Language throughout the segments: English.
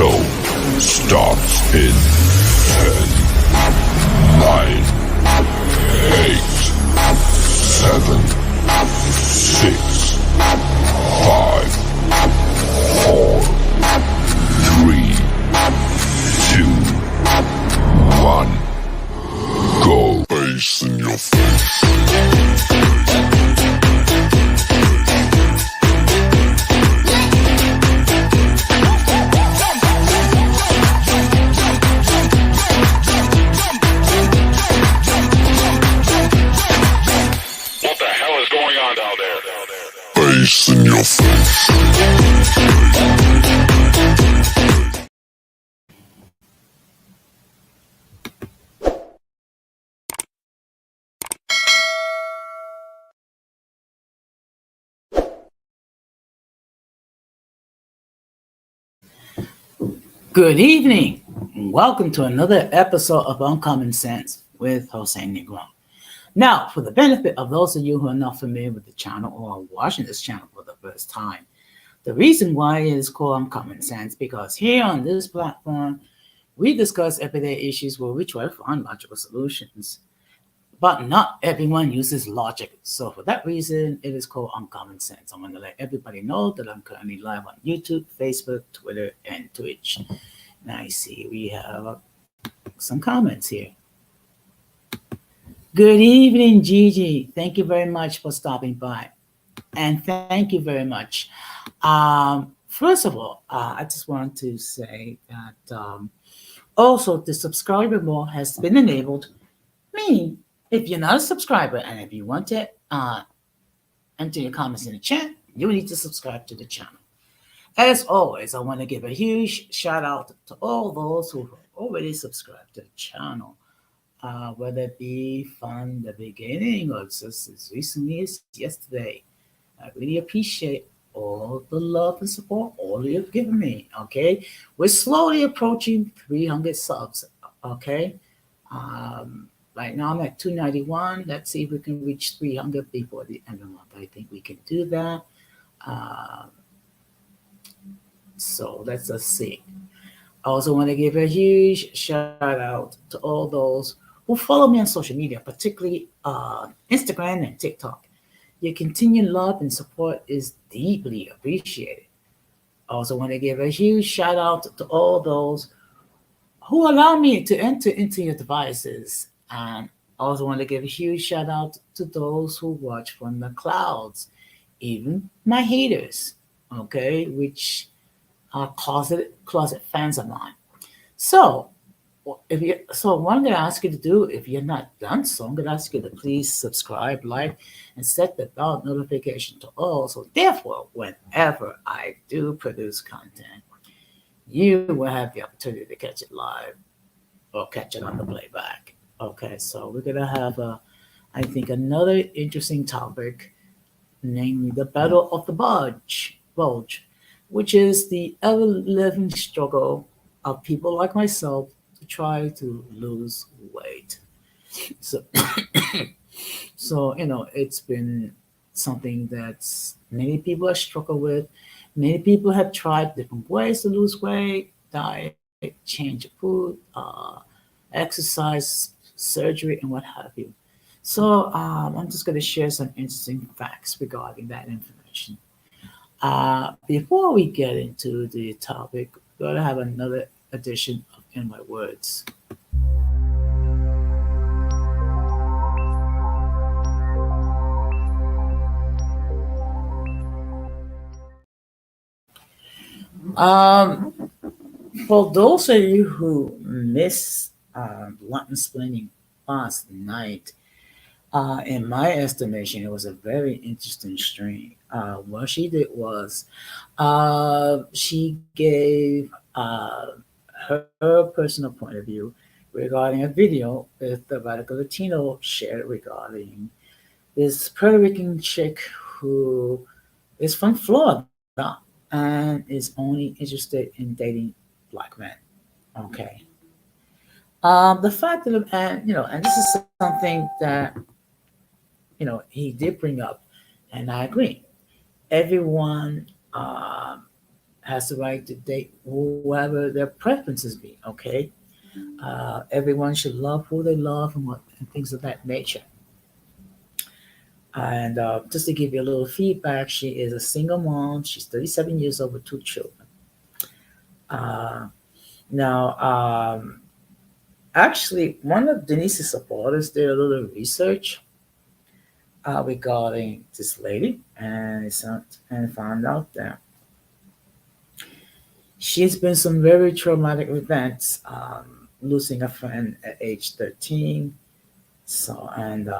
show starts in 10, 9, 8, 7, 6, 5, 4, 3, 2, 1. Go. Bass in your face. Bass in your face. Good evening. Welcome to another episode of Uncommon Sense with Jose Negron. Now, for the benefit of those of you who are not familiar with the channel or are watching this channel for the first time, the reason why it is called Uncommon Sense because here on this platform, we discuss everyday issues where we try to find logical solutions. But not everyone uses logic. So for that reason, it is called Uncommon Sense. I'm going to let everybody know that I'm currently live on YouTube, Facebook, Twitter, and Twitch. Now I see we have some comments here. Good evening, Gigi. Thank you very much for stopping by. And thank you very much. First of all, I just want to say that also the subscriber mode has been enabled, meaning if you're not a subscriber and if you want to enter your comments in the chat, you need to subscribe to the channel. As always, I want to give a huge shout out to all those who have already subscribed to the channel, whether it be from the beginning or just as recently as yesterday. I really appreciate all the love and support all you've given me, okay? We're slowly approaching 300 subs, okay? Right now I'm at 291. Let's see if we can reach 300 before the end of the month. I think we can do that. So let's just see. I also want to give a huge shout out to all those who follow me on social media, particularly Instagram and TikTok. Your continued love and support is deeply appreciated. I also want to give a huge shout out to all those who allow me to enter into your devices. And I also want to give a huge shout out to those who watch from the clouds, even my haters, okay, which are closet fans of mine. So what I'm going to ask you to do, if you're not done so, I'm going to ask you to please subscribe, like, and set the bell notification to all. So therefore, whenever I do produce content, you will have the opportunity to catch it live or catch it on the playback. Okay, so we're going to have, I think, another interesting topic, namely the Battle of the Bulge, which is the ever-living struggle of people like myself to try to lose weight. So, it's been something that many people have struggled with. Many people have tried different ways to lose weight, diet, change of food, exercise, surgery, and what have you. So I'm just going to share some interesting facts regarding that information. Before we get into the topic, we're going to have another edition of In My Words. For those of you who missed Latin splaining last night, in my estimation, it was a very interesting stream. What she did was she gave her personal point of view regarding a video that the Radical Latino shared regarding this Puerto Rican chick who is from Florida and is only interested in dating black men. Okay. The fact that, and this is something that, he did bring up, and I agree. Everyone has the right to date whoever their preferences be. Okay, everyone should love who they love and things of that nature. And just to give you a little feedback, she is a single mom. She's 37 years old with two children. Uh, now, actually, one of Denise's supporters did a little research regarding this lady, and found out that she's been some very traumatic events, losing a friend at age 13. So, and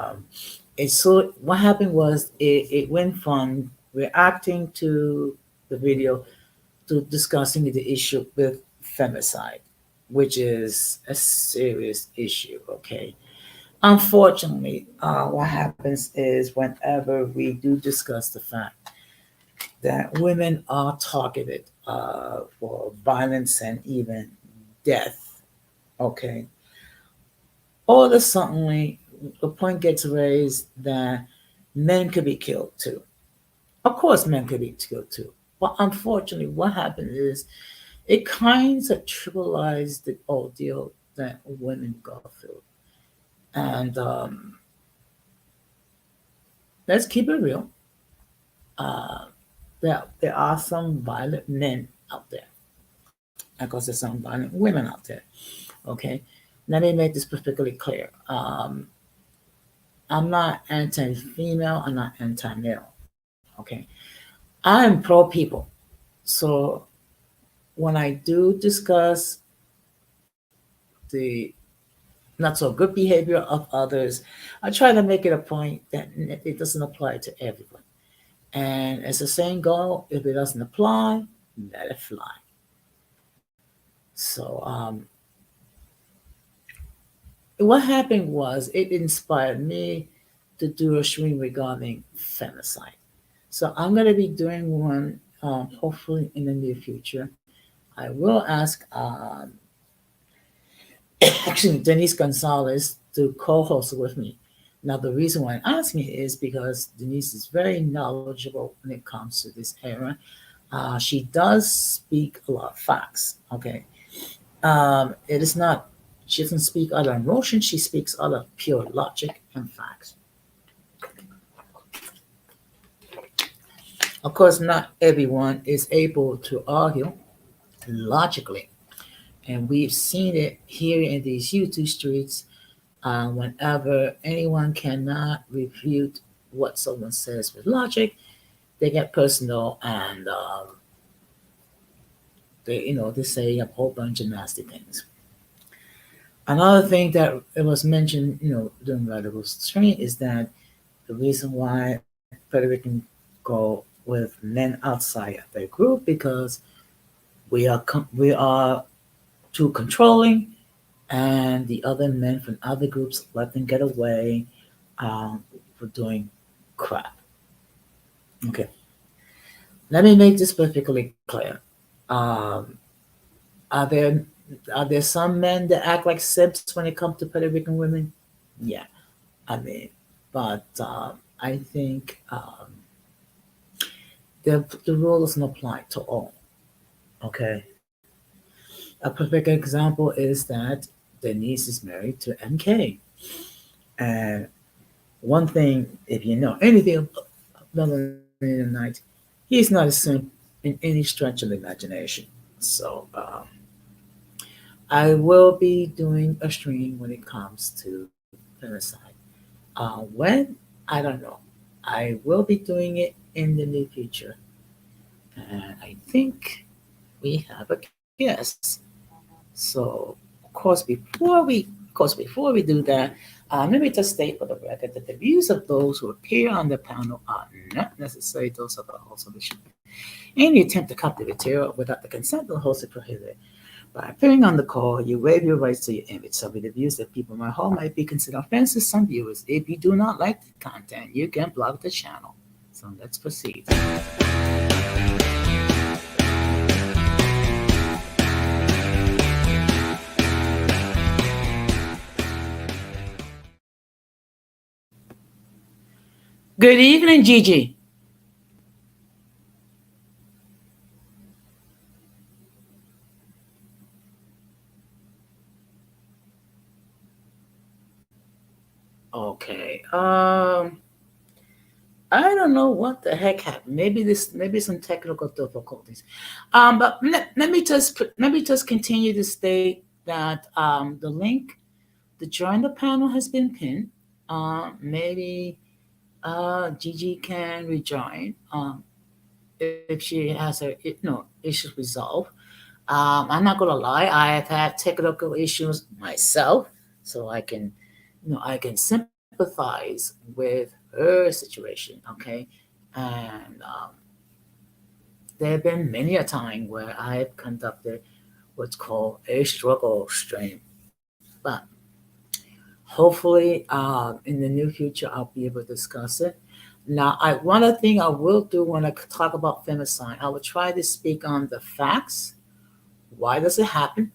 it's so what happened was it went from reacting to the video to discussing the issue with femicide, which is a serious issue. Okay. Unfortunately, what happens is whenever we do discuss the fact that women are targeted for violence and even death, okay, all of a sudden the point gets raised that men could be killed too. Of course, men could be killed too. But unfortunately, what happened is it kind of trivialized the ordeal that women go through. And let's keep it real. Uh, there are some violent men out there. Of course, there's some violent women out there. Okay, let me make this perfectly clear. I'm not anti-female. I'm not anti-male. Okay, I am pro people. So when I do discuss the not so good behavior of others, I try to make it a point that it doesn't apply to everyone. And as the saying goes, if it doesn't apply, let it fly. So what happened was it inspired me to do a stream regarding femicide. So I'm going to be doing one hopefully in the near future. I will ask actually Denise Gonzalez to co-host with me. Now the reason why I'm asking is because Denise is very knowledgeable when it comes to this era. She does speak a lot of facts. Okay, it is not. She doesn't speak out of emotion. She speaks out of pure logic and facts. Of course, not everyone is able to argue logically, and we've seen it here in these YouTube streets. Whenever anyone cannot refute what someone says with logic, they get personal and they say a whole bunch of nasty things. Another thing that it was mentioned, during Radical Stream is that the reason why Puerto Rican go with men outside of their group because we are too controlling, and the other men from other groups let them get away for doing crap. Okay, let me make this perfectly clear. Um, are there some men that act like simps when it comes to Puerto Rican women? Yeah, I mean, but I think the rule doesn't apply to all. Okay, a perfect example is that Denise is married to MK, and one thing, if you know anything about Melanie Knight, he's not a simp in any stretch of the imagination. So I will be doing a stream when it comes to femicide. When? I don't know. I will be doing it in the near future. And I think we have a guest. So, of course, before we do that, let me just state for the record that the views of those who appear on the panel are not necessarily those of the host of the show. Any attempt to copy the material without the consent of the host is prohibited. By appearing on the call, you waive your rights to your image. So the views that people might hold might be considered offensive to some viewers. If you do not like the content, you can block the channel. So let's proceed. Good evening, Gigi. Okay. I don't know what the heck happened. Maybe some technical difficulties. But let me just continue to state that the link to join the panel has been pinned. Maybe Gigi can rejoin if she has her issues resolved. I'm not gonna lie, I have had technical issues myself, so I can sympathize with her situation. Okay, and there have been many a time where I've conducted what's called a struggle stream, but hopefully, in the near future, I'll be able to discuss it. Now, one other thing I will do when I talk about femicide, I will try to speak on the facts. Why does it happen?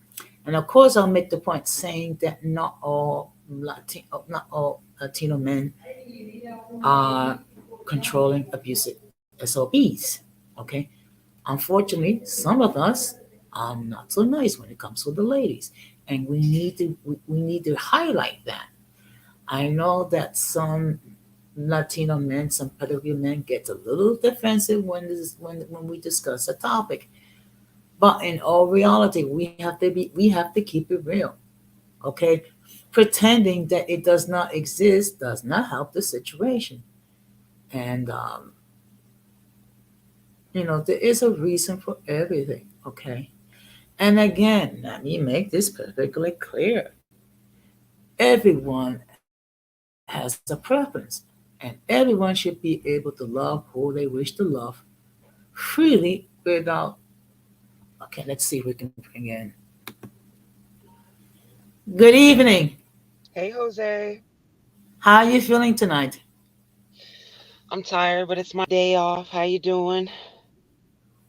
And of course, I'll make the point saying that not all Latino men are controlling abusive SOBs. Okay, unfortunately, some of us are not so nice when it comes to the ladies, and we need to highlight that. I know that some Latino men, some Puerto Rican men, get a little defensive when we discuss a topic. But in all reality, we have to keep it real. Okay, pretending that it does not exist does not help the situation. And there is a reason for everything. Okay, and again, let me make this perfectly clear. Everyone has a preference, and everyone should be able to love who they wish to love freely without. Okay, let's see if we can bring in. Good evening. Hey, Jose. How are you feeling tonight? I'm tired, but it's my day off. How you doing?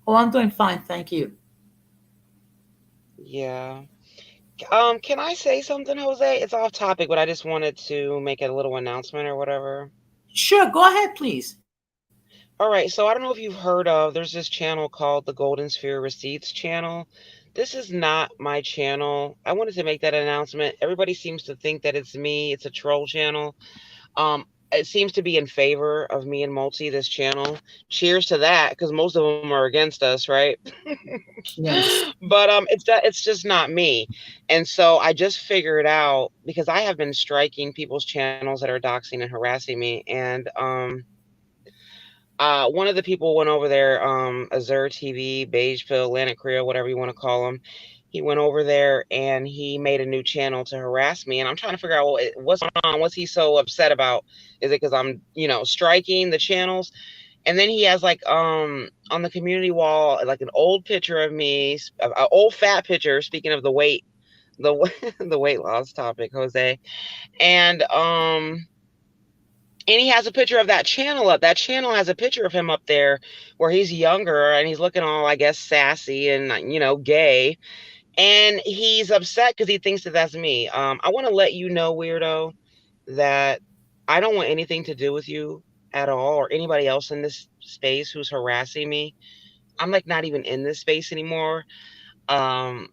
Oh, I'm doing fine, thank you. Yeah. Can I say something, Jose? It's off topic, but I just wanted to make a little announcement or whatever. Sure, go ahead, please. All right, so I don't know if you've heard of, there's this channel called the Golden Sphere Receipts channel. This is not my channel. I wanted to make that announcement. Everybody seems to think that it's me. It's a troll channel. It seems to be in favor of me and Multi, this channel. Cheers to that, because most of them are against us, right? Yes. But it's just not me. And so I just figured out, because I have been striking people's channels that are doxing and harassing me, and one of the people went over there, Azure TV, Beige Pill, Atlantic Creole, whatever you want to call him. He went over there and he made a new channel to harass me, and I'm trying to figure out what's going on. What's he so upset about? Is it because I'm, striking the channels? And then he has like on the community wall like an old picture of me, an old fat picture. Speaking of the weight, the the weight loss topic, Jose, and and he has a picture of that channel up. That channel has a picture of him up there where he's younger and he's looking all, I guess, sassy and gay. And he's upset because he thinks that that's me. I want to let you know, weirdo, that I don't want anything to do with you at all or anybody else in this space who's harassing me. I'm like not even in this space anymore. Um,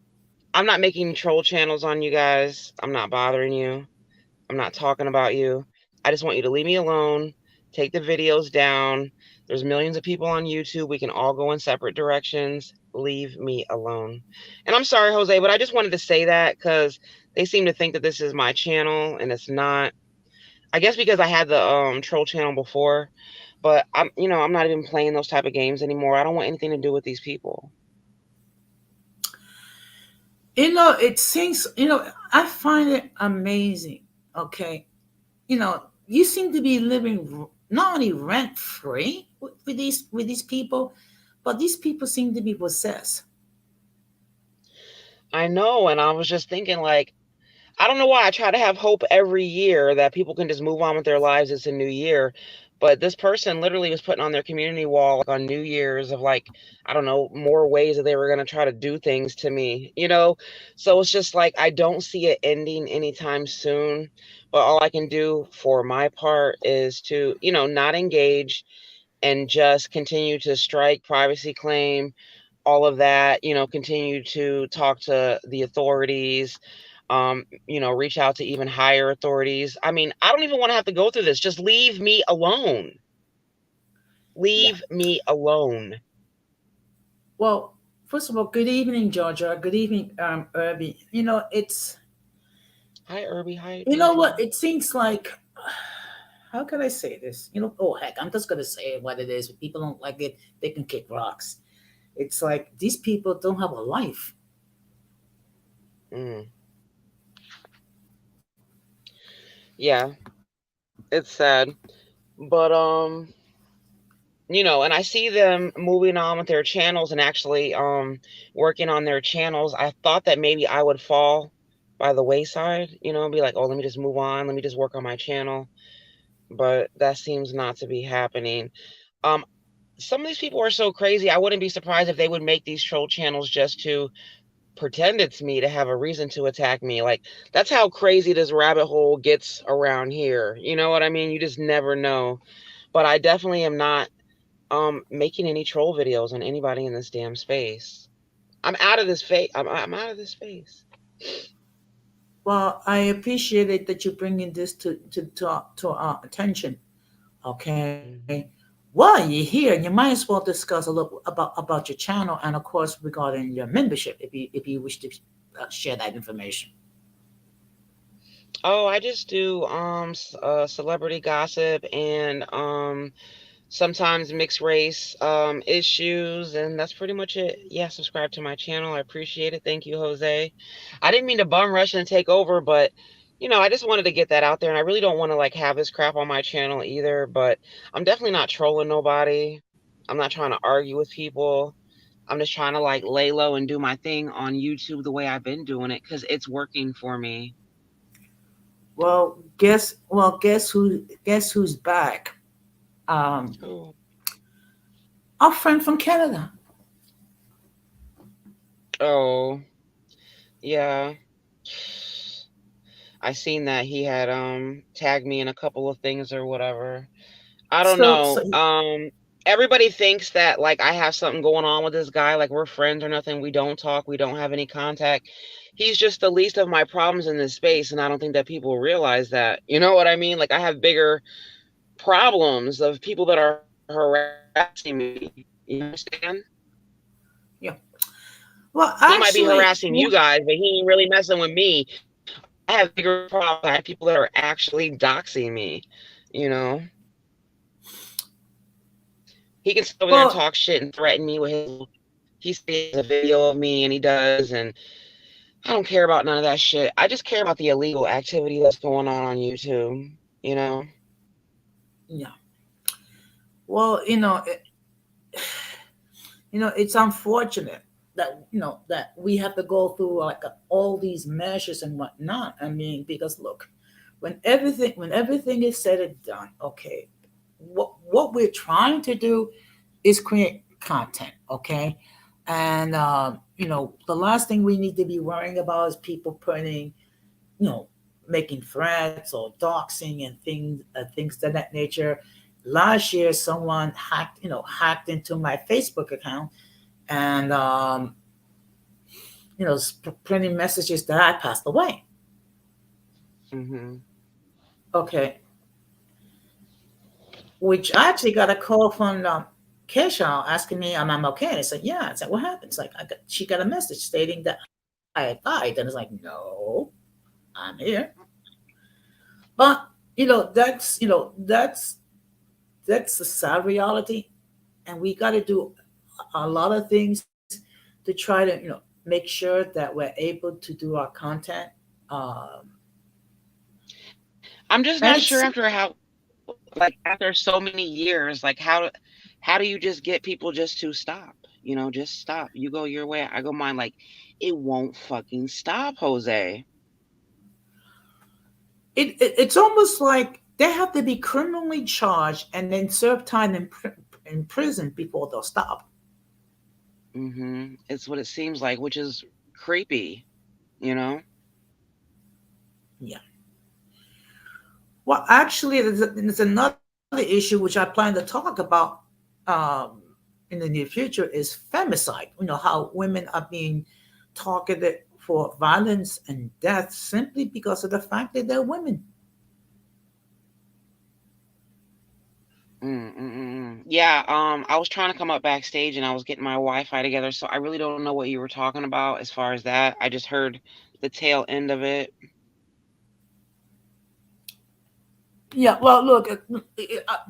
I'm not making troll channels on you guys. I'm not bothering you. I'm not talking about you. I just want you to leave me alone. Take the videos down. There's millions of people on YouTube. We can all go in separate directions. Leave me alone. And I'm sorry, Jose, but I just wanted to say that because they seem to think that this is my channel and it's not. I guess because I had the troll channel before, but I'm not even playing those type of games anymore. I don't want anything to do with these people. It seems, I find it amazing. Okay. You seem to be living not only rent free with these people, but these people seem to be possessed. I know, and I was just thinking like I don't know why I try to have hope every year that people can just move on with their lives. It's a new year. But this person literally was putting on their community wall like on New Year's of like, I don't know, more ways that they were going to try to do things to me. So it's just like I don't see it ending anytime soon. But all I can do for my part is to, not engage and just continue to strike privacy claim, all of that, continue to talk to the authorities, Reach out to even higher authorities. I mean, I don't even want to have to go through this. Just leave me alone. Yeah. Leave me alone. Well, first of all, good evening, Georgia. Good evening, Irby. Hi, Irby. Hi, You know what? Georgia. It seems like, how can I say this? Oh, heck, I'm just going to say what it is. If people don't like it, they can kick rocks. It's like these people don't have a life. Mm, yeah, it's sad. But and I see them moving on with their channels and actually working on their channels. I thought that maybe I would fall by the wayside, be like, oh, let me just move on, let me just work on my channel. But that seems not to be happening. Um, some of these people are so crazy. I wouldn't be surprised if they would make these troll channels just to pretend it's me to have a reason to attack me. Like, that's how crazy this rabbit hole gets around here. You know what I mean? You just never know. But I definitely am not making any troll videos on anybody in this damn space. I'm out of this space. I'm out of this space. Well, I appreciate it that you're bringing this to our attention. Okay. Hmm. Well, you're here. You might as well discuss a little about your channel and, of course, regarding your membership, if you wish to share that information. Oh, I just do celebrity gossip and sometimes mixed race issues, and that's pretty much it. Yeah, subscribe to my channel. I appreciate it. Thank you, Jose. I didn't mean to bum rush and take over, but I just wanted to get that out there, and I really don't want to like have this crap on my channel either. But I'm definitely not trolling nobody. I'm not trying to argue with people. I'm just trying to like lay low and do my thing on YouTube the way I've been doing it because it's working for me. Guess who's back? Um, Oh, our friend from Canada. oh, yeah. I seen that he had tagged me in a couple of things or whatever. I don't So, so know. Everybody thinks that like I have something going on with this guy, like we're friends or nothing. We don't talk, we don't have any contact. He's just the least of my problems in this space, and I don't think that people realize that. You know what I mean? Like I have bigger problems of people that are harassing me. You understand? yeah. Well, He might be actually, harassing you guys, but he ain't really messing with me. I have bigger problems. I have people that are actually doxing me, you know? He can sit over there and well, talk shit and threaten me with his. He sees a video of me and he does, and I don't care about none of that shit. I just care about the illegal activity that's going on YouTube. You know. yeah. Well, it's unfortunate that we have to go through like all these measures and whatnot. I mean, because look, when everything is said and done, okay, what we're trying to do is create content, okay, and the last thing we need to be worrying about is people putting, you know, making threats or doxing and things of that nature. Last year, someone hacked into my Facebook account and printing messages that I passed away. Mhm. Okay, which I actually got a call from Kesha asking me, "Am I okay?" And I said, "Yeah." I said, "What happened?" It's like she got a message stating that I had died, and it's like, "No, I'm here." But that's the sad reality, and we got to do a lot of things to try to make sure that we're able to do our content. Um, I'm just and not it's sure after how like after so many years, like how do you just get people just to stop? Just stop. You go your way, I go mine. Like it won't fucking stop, Jose. it's almost like they have to be criminally charged and then serve time in prison before they'll stop. It's what it seems like, which is creepy, you know? Yeah. Well, actually, there's another issue which I plan to talk about um, in the near future is femicide. How women are being targeted for violence and death simply because of the fact that they're women. Yeah, I was trying to come up backstage and I was getting my Wi-Fi together, so I really don't know what you were talking about as far as that. I just heard the tail end of it. Yeah, well, look,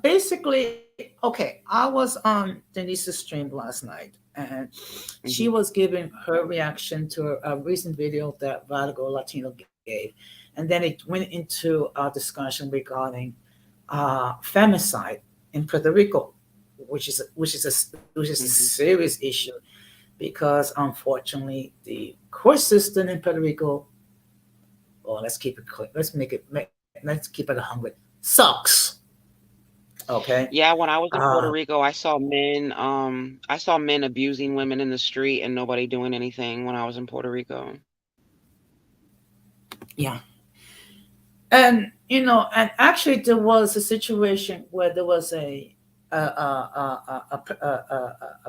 basically, okay, I was on Denise's stream last night, and she Hmm. was giving her reaction to a recent video that Valigo Latino gave, and then it went into a discussion regarding femicide in Puerto Rico, which is a Hmm. serious issue because unfortunately the court system in Puerto Rico, well, let's keep it clear, let's keep it 100, sucks. Okay. Yeah, when I was in Uh, Puerto Rico, I saw men abusing women in the street and nobody doing anything when I was in Puerto Rico. yeah. And and actually, there was a situation where there was a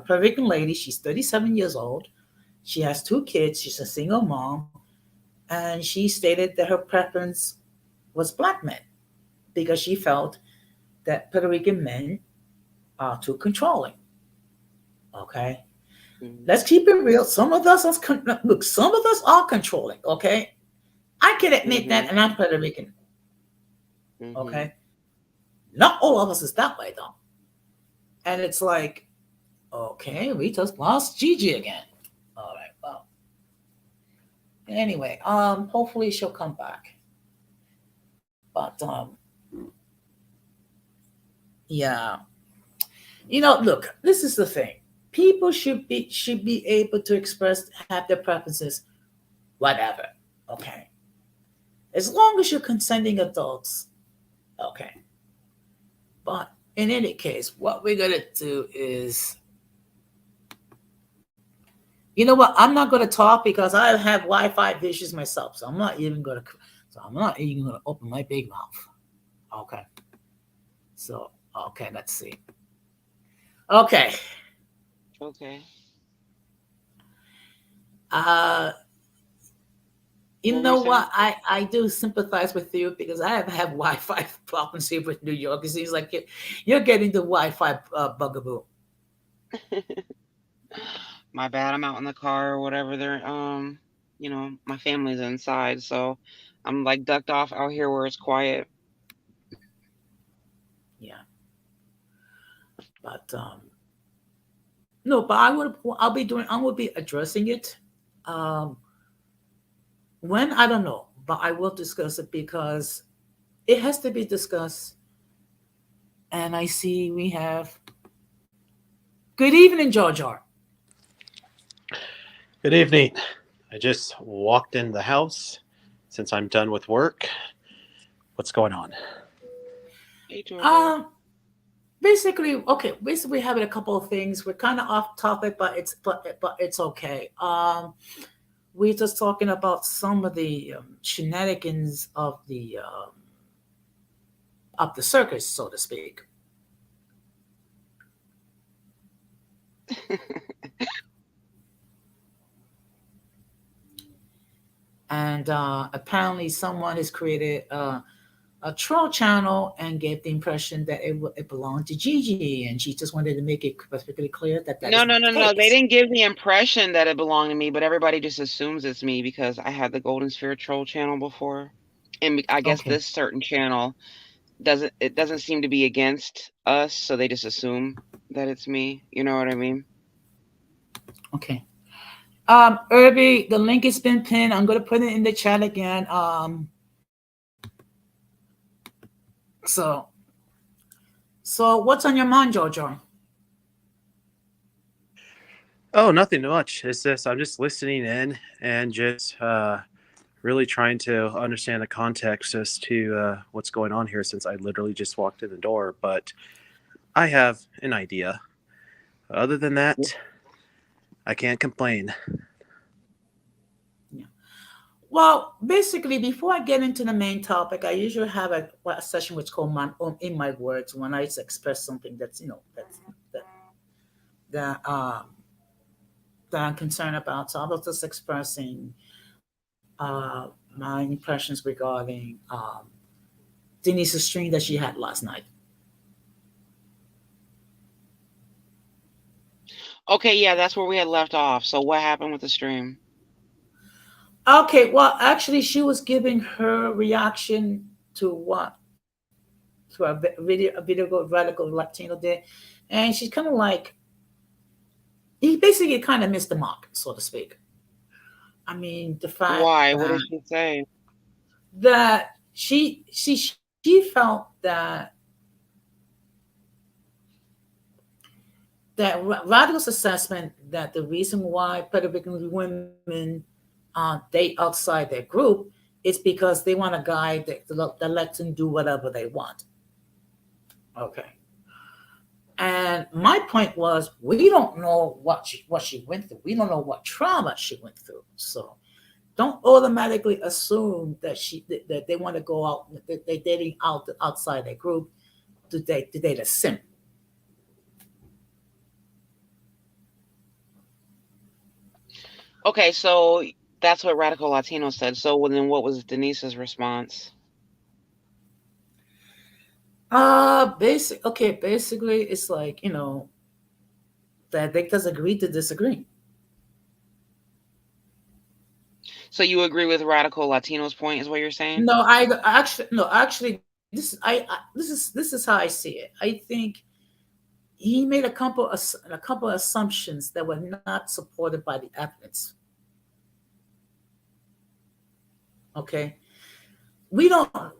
Puerto Rican lady. She's 37 years old. She has two kids. She's a single mom, and she stated that her preference was black men because she felt that Puerto Rican men are too controlling. Okay, Hmm. let's keep it real. Some of us look. Some of us are controlling. Okay, I can admit that, Hmm. and I'm Puerto Rican. Hmm. Okay, not all of us is that way though. And it's like, okay, we just lost Gigi again. All right, well, anyway, hopefully she'll come back. But yeah, look, this is the thing. People should be able to express, have their preferences, whatever. Okay, as long as you're consenting adults. Okay, but in any case, what we're gonna do is, you know what? I'm not gonna talk because I have Wi-Fi issues myself, so I'm not even gonna. So I'm not even gonna open my big mouth. Okay. So okay, let's see. Okay. Okay. Uh, you What were know you what? saying? I do sympathize with you because I have Wi-Fi problems here with New York. It seems like you're getting the Wi-Fi bugaboo. My bad, I'm out in the car or whatever. My family's inside, so I'm like ducked off out here where it's quiet. Yeah, but no, but I will be addressing it. Um, when I don't know, but I will discuss it because it has to be discussed. And I see we have good evening, George R. Good evening. I just walked in the house since I'm done with work. What's going on? Hey, Georgia. Um, basically, okay. Basically, we're having a couple of things. We're kind of off topic, but it's okay. We're just talking about some of the shenanigans of the circus, so to speak. And apparently, someone has created a troll channel and gave the impression that it belonged to Gigi, and she just wanted to make it perfectly clear that that is No, no, not the no, no. They case. didn't give the impression that it belonged to me, but everybody just assumes it's me because I had the Golden Sphere Troll channel before. And I guess Okay, this certain channel doesn't seem to be against us, so they just assume that it's me. You know what I mean? okay. Irby, the link has been pinned. I'm gonna put it in the chat again. So so what's on your mind, Jojo? Oh, nothing much. It's just I'm just listening in and just really trying to understand the context as to what's going on here since I literally just walked in the door. But I have an idea. Other than that, I can't complain. Yeah. Well, basically, before I get into the main topic, I usually have a session which called in my words when I express something that's that that um that I'm concerned about. So I was just expressing my impressions regarding Denise's stream that she had last night. Okay, yeah, that's where we had left off. So what happened with the stream? Okay, well, actually, she was giving her reaction to what to a video radical Latino did, and she's kind of like he basically kind of missed the mark, so to speak. I mean, the fact Why? What did she say? that she felt that Radical's assessment that the reason why Puerto Rican women date outside their group is because they want a guy that lets them do whatever they want. Okay. And my point was, we don't know what she went through. We don't know what trauma she went through. So don't automatically assume that that they want to go out, that they're dating outside their group to date a simp. Okay, so that's what Radical Latino said. So then what was Denise's response? Basically it's like, that they just agree to disagree. So you agree with Radical Latino's point, is what you're saying? No, actually this is how I see it. I think he made a couple of assumptions that were not supported by the evidence. Okay, we don't know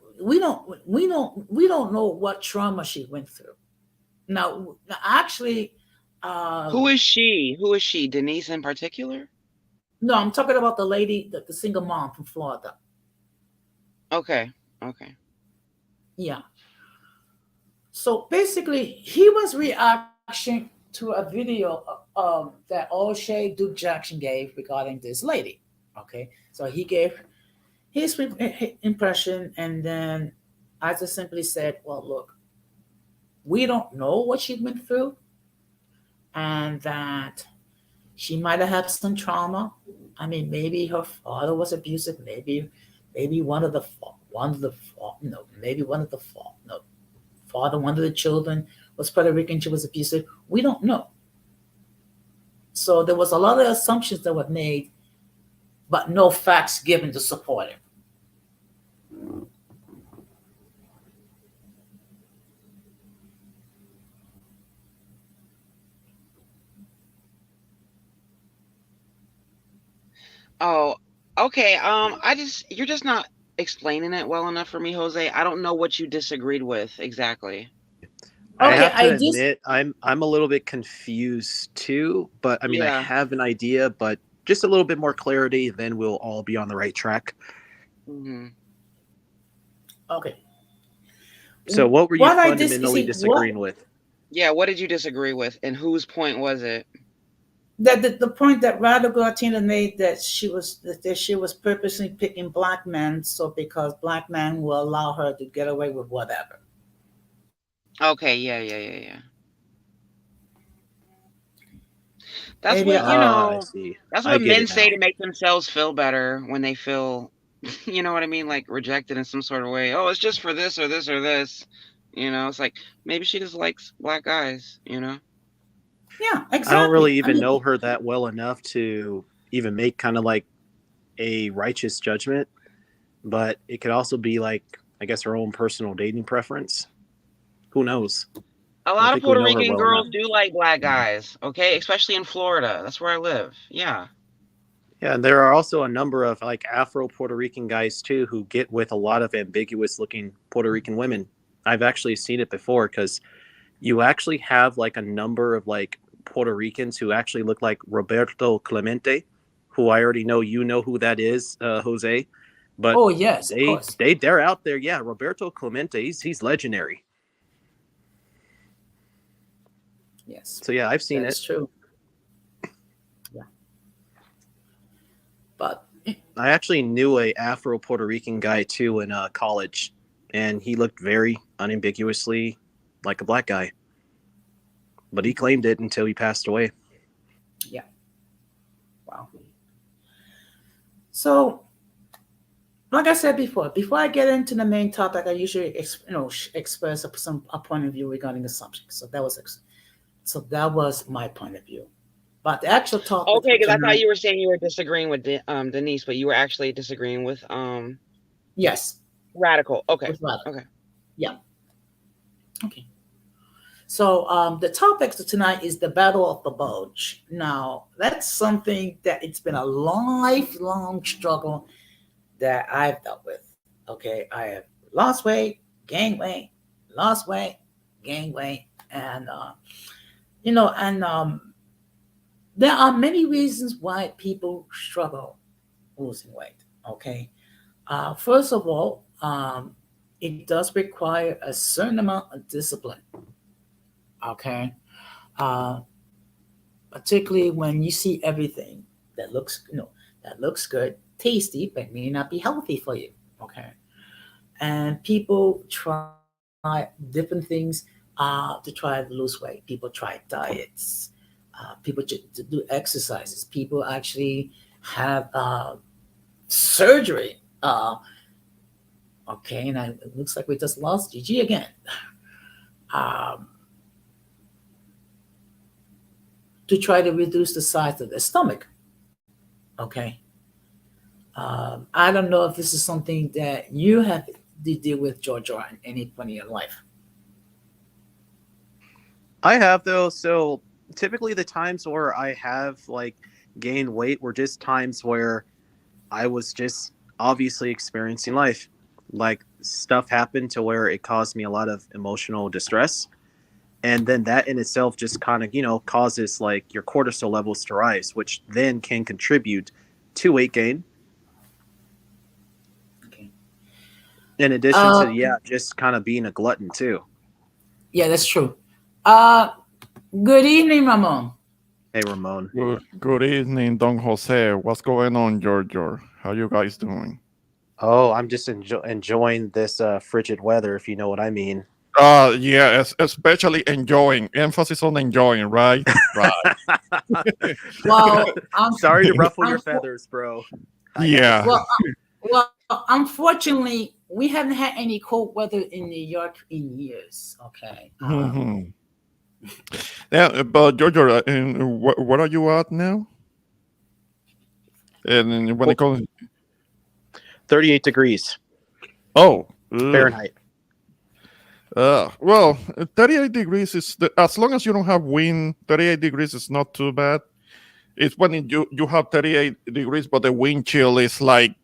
what trauma she went through. Now actually, Who is she? Who is she? Denise in particular? no, I'm talking about the lady, the single mom from Florida. Okay. Yeah. So basically, he was reacting to a video that O'Shea Duke Jackson gave regarding this lady. Okay, so he gave his impression, and then I just simply said, "Well, look, we don't know what she went through, and that she might have had some trauma. I mean, maybe her father was abusive. Maybe maybe one of the father, one of the children was Puerto Rican, she was abusive. We don't know. So there was a lot of assumptions that were made, but no facts given to support it. Oh, okay. You're just not explaining it well enough for me, Jose. I don't know what you disagreed with exactly. I Okay, have to admit, I'm a little bit confused too, but I mean, Yeah. I have an idea, but just a little bit more clarity, then we'll all be on the right track. Mm-hmm. Okay. So what were you What I fundamentally disagreeing with? Yeah, what did you disagree with, and whose point was it? That the point that Radical Latina made, that she was purposely picking black men, so because black men will allow her to get away with whatever. Okay, yeah. That's Maybe what I see. that's I what get men it say now. to make themselves feel better when they feel, you know what I mean, like rejected in some sort of way. Oh, it's just for this or this or this. It's like maybe she just likes black guys. Yeah, exactly. I don't really even know her that well enough to even make kind of like a righteous judgment, but it could also be like, I guess, her own personal dating preference. Who knows? A lot of think we Puerto know her Rican well girls enough. do like black guys, okay? Especially in Florida. That's where I live. Yeah. Yeah, and there are also a number of like Afro Puerto Rican guys too who get with a lot of ambiguous looking Puerto Rican women. I've actually seen it before because you actually have like a number of like Puerto Ricans who actually look like Roberto Clemente, who I already know you know who that is, Jose. But Oh yes, of course. they're out there. Yeah, Roberto Clemente, he's legendary. Yes. So yeah, I've seen That's it. true. Yeah. But I actually knew a Afro Puerto Rican guy too in college, and he looked very unambiguously like a black guy. But he claimed it until he passed away. yeah. Wow. So like I said before I get into the main topic, I usually express a point of view regarding the subject. So that was my point of view. But the actual topic Okay, for because I thought tonight, you were saying you were disagreeing with Denise, but you were actually disagreeing with yes, Radical. Okay, with Radical. okay. Yeah. Okay. So the topic for tonight is the Battle of the Bulge. Now, that's something that it's been a lifelong struggle that I've dealt with. Okay, I have lost weight, gained weight, lost weight, gained weight, and there are many reasons why people struggle losing weight. Okay, first of all, it does require a certain amount of discipline. Okay, uh, particularly when you see everything that looks good, tasty, but may not be healthy for you. Okay, and people try different things to try to lose weight. People try diets. People to do exercises. People actually have surgery. Okay, and it looks like we just lost Gigi again. Um, to try to reduce the size of their stomach. Okay, I don't know if this is something that you have to deal with, Georgia, at any point in your life. I have though. So typically the times where I have like gained weight were just times where I was just obviously experiencing life. Like stuff happened to where it caused me a lot of emotional distress. And then that in itself just kind of, causes like your cortisol levels to rise, which then can contribute to weight gain. Okay. In addition to, Uh, yeah, just kind of being a glutton too. yeah, that's true. Uh, good evening, Ramon. Hey, Ramon. Good evening, Don Jose. What's going on, Giorgio? How you guys doing? Oh, I'm just enjoying this frigid weather, if you know what I mean. Yeah, especially enjoying. Emphasis on enjoying, right? Right. Well, Sorry to ruffle your I'm, feathers, bro. Yeah. well, unfortunately, we haven't had any cold weather in New York in years. Okay. Mhm. Yeah, but Giorgio, where are you at now? And when it comes, 38 degrees oh, Fahrenheit. well, 38 degrees is as long as you don't have wind. 38 degrees is not too bad. It's when you have 38 degrees, but the wind chill is like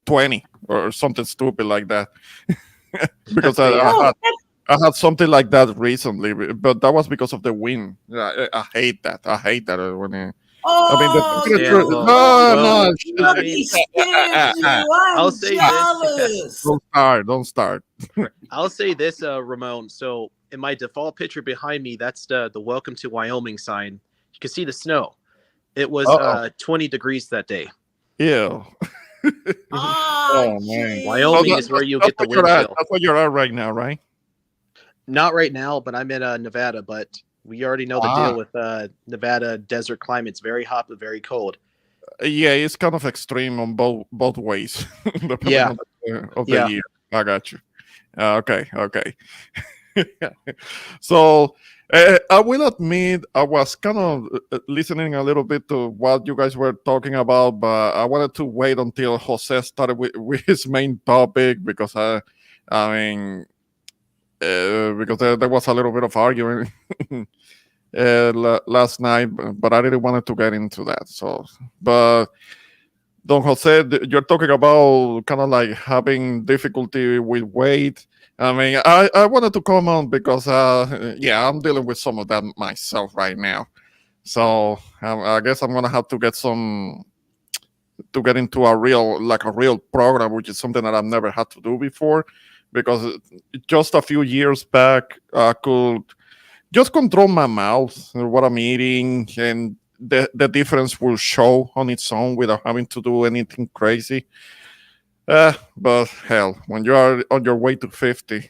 20 or something stupid like that. Because Yeah. I had something like that recently, but that was because of the wind. I hate that. I hate that when. I mean, the Oh, temperature. Yeah, No, I mean, I'll I'm say jealous. don't start. I'll say this, Ramon. So in my default picture behind me, that's the Welcome to Wyoming sign. You can see the snow. It was Uh-oh. 20 degrees that day. Ew. Oh, man. Wyoming is where you'll get the wind chill. That's where you're at right now, right? Not right now, but I'm in Nevada. But we already know the deal with Nevada desert climate's very hot but very cold. Yeah, it's kind of extreme on both ways. Depending Yeah. on the year. I got you. Okay. So I will admit I was kind of listening a little bit to what you guys were talking about, but I wanted to wait until Jose started with his main topic because I mean, because there was a little bit of arguing last night, but I really wanted to get into that. So, but Don Jose, you're talking about kind of like having difficulty with weight. I mean, I wanted to come on because, yeah, I'm dealing with some of that myself right now. So I guess I'm gonna have to get into a real program, which is something that I've never had to do before, because just a few years back I could just control my mouth, what I'm eating, and the difference will show on its own without having to do anything crazy. But hell, when you are on your way to 50,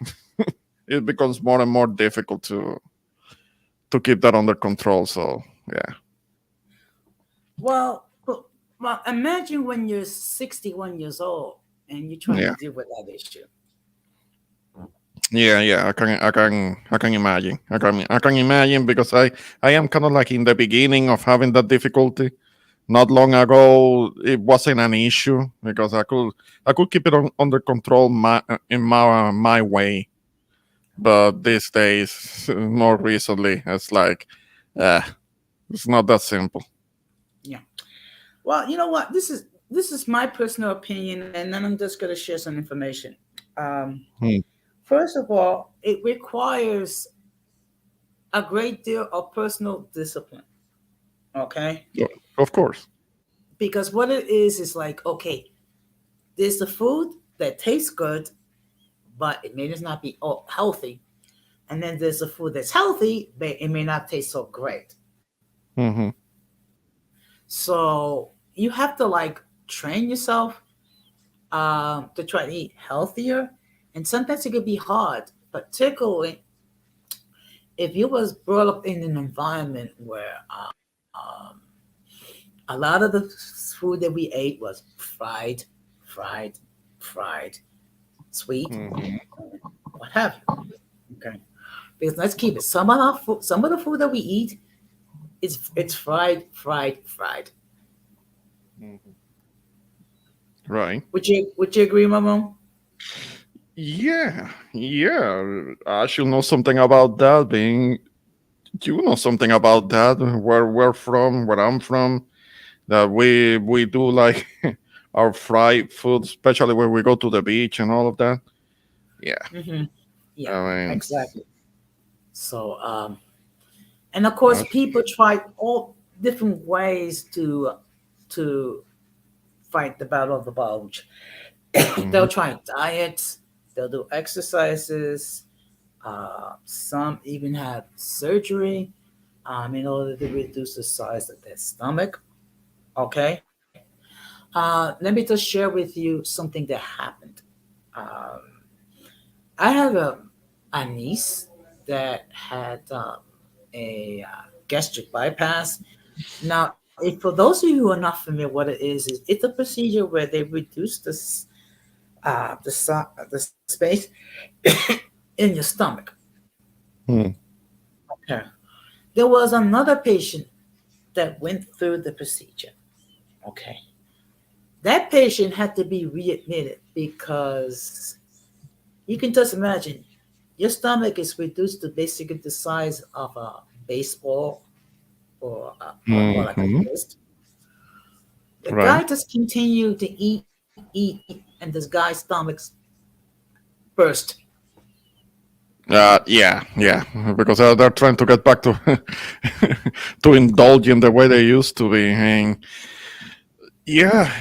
it becomes more and more difficult to keep that under control. So yeah. Well, imagine when you're 61 years old and you're trying to Yeah, deal with that issue. yeah. I can imagine. I can imagine because I am kind of like in the beginning of having that difficulty. Not long ago, it wasn't an issue because I could keep it under control in my way. But these days, more recently, it's like, uh, it's not that simple. Yeah. Well, you know what? This is my personal opinion, and then I'm just going to share some information. Um, Hmm. First of all, it requires a great deal of personal discipline. Okay, Yeah, of course. because what it is like, okay, there's the food that tastes good, but it may just not be all healthy, and then there's the food that's healthy, but it may not taste so great. Hmm. So you have to like train yourself to try to eat healthier, and sometimes it could be hard, particularly if you was brought up in an environment where a lot of the food that we ate was fried, fried, sweet, Hmm. what have you. Okay, because let's keep it. Some of the food that we eat is it's fried. Hmm. Right. Would you agree, Mama? Yeah, yeah. I should know something about that. Being you know something about that. Where we're from, where I'm from. That we do like our fried food, especially when we go to the beach and all of that. Yeah, Hmm. I Yeah, mean, exactly. So and of course, uh, people try all different ways to fight the battle of the bulge. mhm. They'll try diets, they'll do exercises. Some even have surgery in order to reduce the size of their stomach. Okay. Let me just share with you something that happened. Um, I have a niece that had a gastric bypass. Now, if for those of you who are not familiar, what it is it's a procedure where they reduce the space in your stomach. Hmm. Okay. There was another patient that went through the procedure. Okay. That patient had to be readmitted because you can just imagine your stomach is reduced to basically the size of a baseball or more like a Hmm. fist. The Right. guy just continued to eat, and this guy's stomach burst. Yeah, because they're trying to get back to to indulge in the way they used to be. And yeah,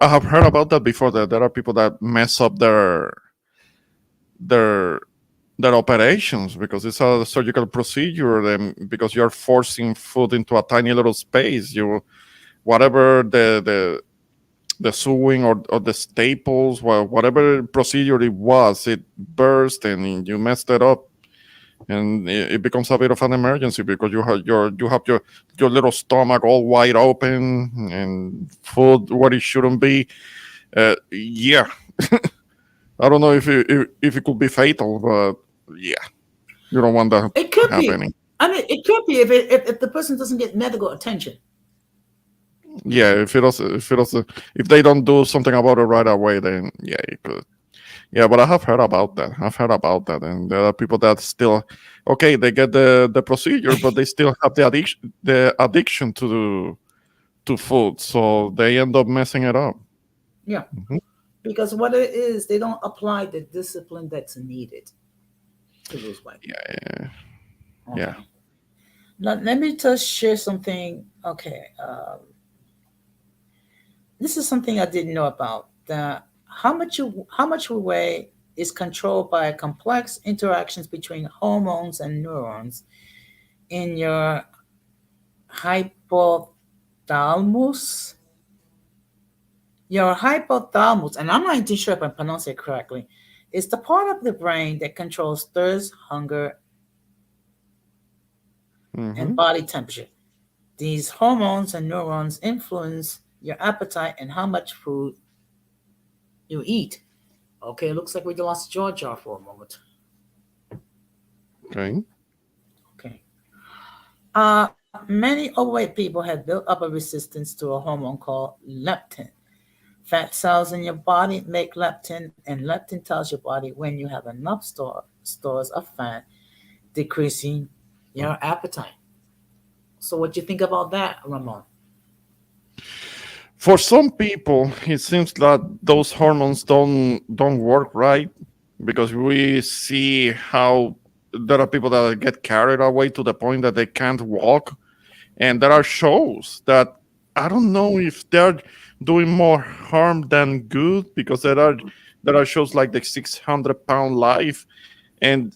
I have heard about that before. That there are people that mess up their their operations because it's a surgical procedure. Because you're forcing food into a tiny little space, you whatever the sewing or the staples, whatever procedure it was, it burst and you messed it up, and it becomes a bit of an emergency because you have your little stomach all wide open and food where it shouldn't be. Yeah, I don't know if it could be fatal, but yeah, you don't want that It could be. happening. I mean, it could be if the person doesn't get medical attention. Yeah, if they don't do something about it right away, then yeah, it could. Yeah, but I have heard about that. I've heard about that, and there are people that still, okay, they get the procedure, but they still have the addiction to food, so they end up messing it up. Yeah, Mhm. because what it is, they don't apply the discipline that's needed to lose weight. Yeah, yeah. Okay. Now, let me just share something. Okay. This is something I didn't know about. That how much we weigh is controlled by complex interactions between hormones and neurons in your hypothalamus. Your hypothalamus, and I'm not even sure if I pronounce it correctly, is the part of the brain that controls thirst, hunger, and Hmm. body temperature. These hormones and neurons influence your appetite and how much food you eat. Okay, looks like we lost Georgia for a moment. Okay. Okay. Many overweight people have built up a resistance to a hormone called leptin. Fat cells in your body make leptin, and leptin tells your body when you have enough stores of fat, decreasing your appetite. So, what do you think about that, Ramon? For some people, it seems that those hormones don't work right because we see how there are people that get carried away to the point that they can't walk, and there are shows that I don't know if they're doing more harm than good because there are shows like the 600 pound life, and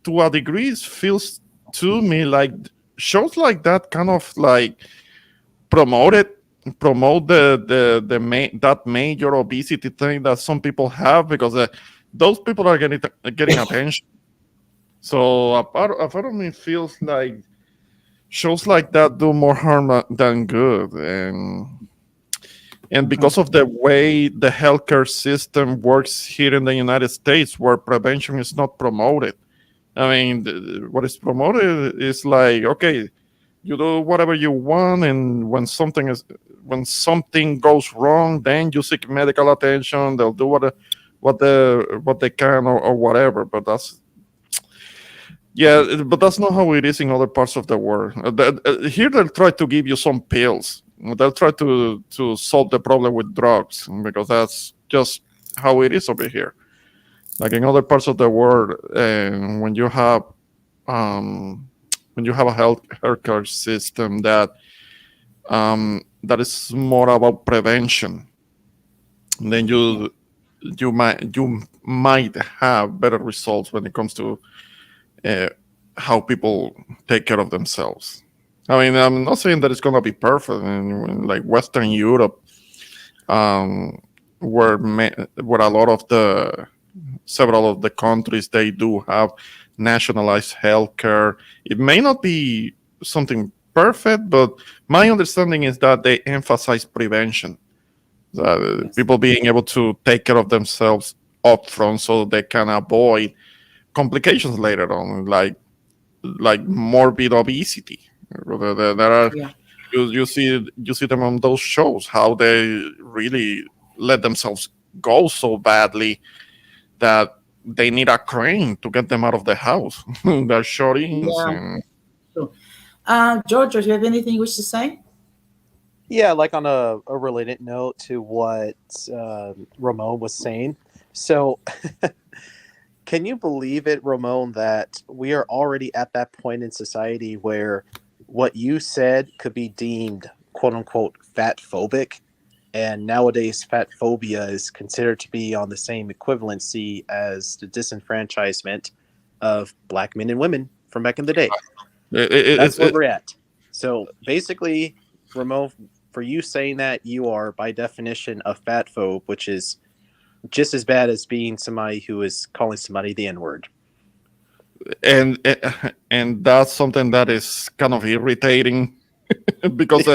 to a degree, it feels to me like shows like that kind of like promote it promote that major obesity thing that some people have because those people are getting attention. So a part of me feels like shows like that do more harm than good, and Mhm. because of the way the healthcare system works here in the United States, where prevention is not promoted. I mean, what is promoted is like, okay, you do whatever you want, and when something goes wrong, then you seek medical attention. They'll do what they can, or whatever. But that's not how it is in other parts of the world. Here they'll try to give you some pills. They'll try to solve the problem with drugs because that's just how it is over here. Like in other parts of the world, um, when you have a healthcare system that is more about prevention, then you might have better results when it comes to uh, how people take care of themselves. I mean, I'm not saying that it's gonna be perfect in like Western Europe, um, where a lot of the several of the countries they do have nationalized healthcare. It may not be something perfect, but my understanding is that they emphasize prevention. Yes. People being able to take care of themselves up front so they can avoid complications later on, like morbid obesity. There are Yeah. you see them on those shows how they really let themselves go so badly that they need a crane to get them out of the house. They're shut-ins, Yeah. and True. Georgia, do you have anything you wish to say? Yeah, like on a related note to what Ramon was saying. So, can you believe it, Ramon, that we are already at that point in society where what you said could be deemed quote unquote fat phobic? And nowadays, fat phobia is considered to be on the same equivalency as the disenfranchisement of black men and women from back in the day. That's it's where we're at. So basically, Ramon, for you saying that, you are by definition a fat phobe, which is just as bad as being somebody who is calling somebody the N word. and and that's something that is kind of irritating because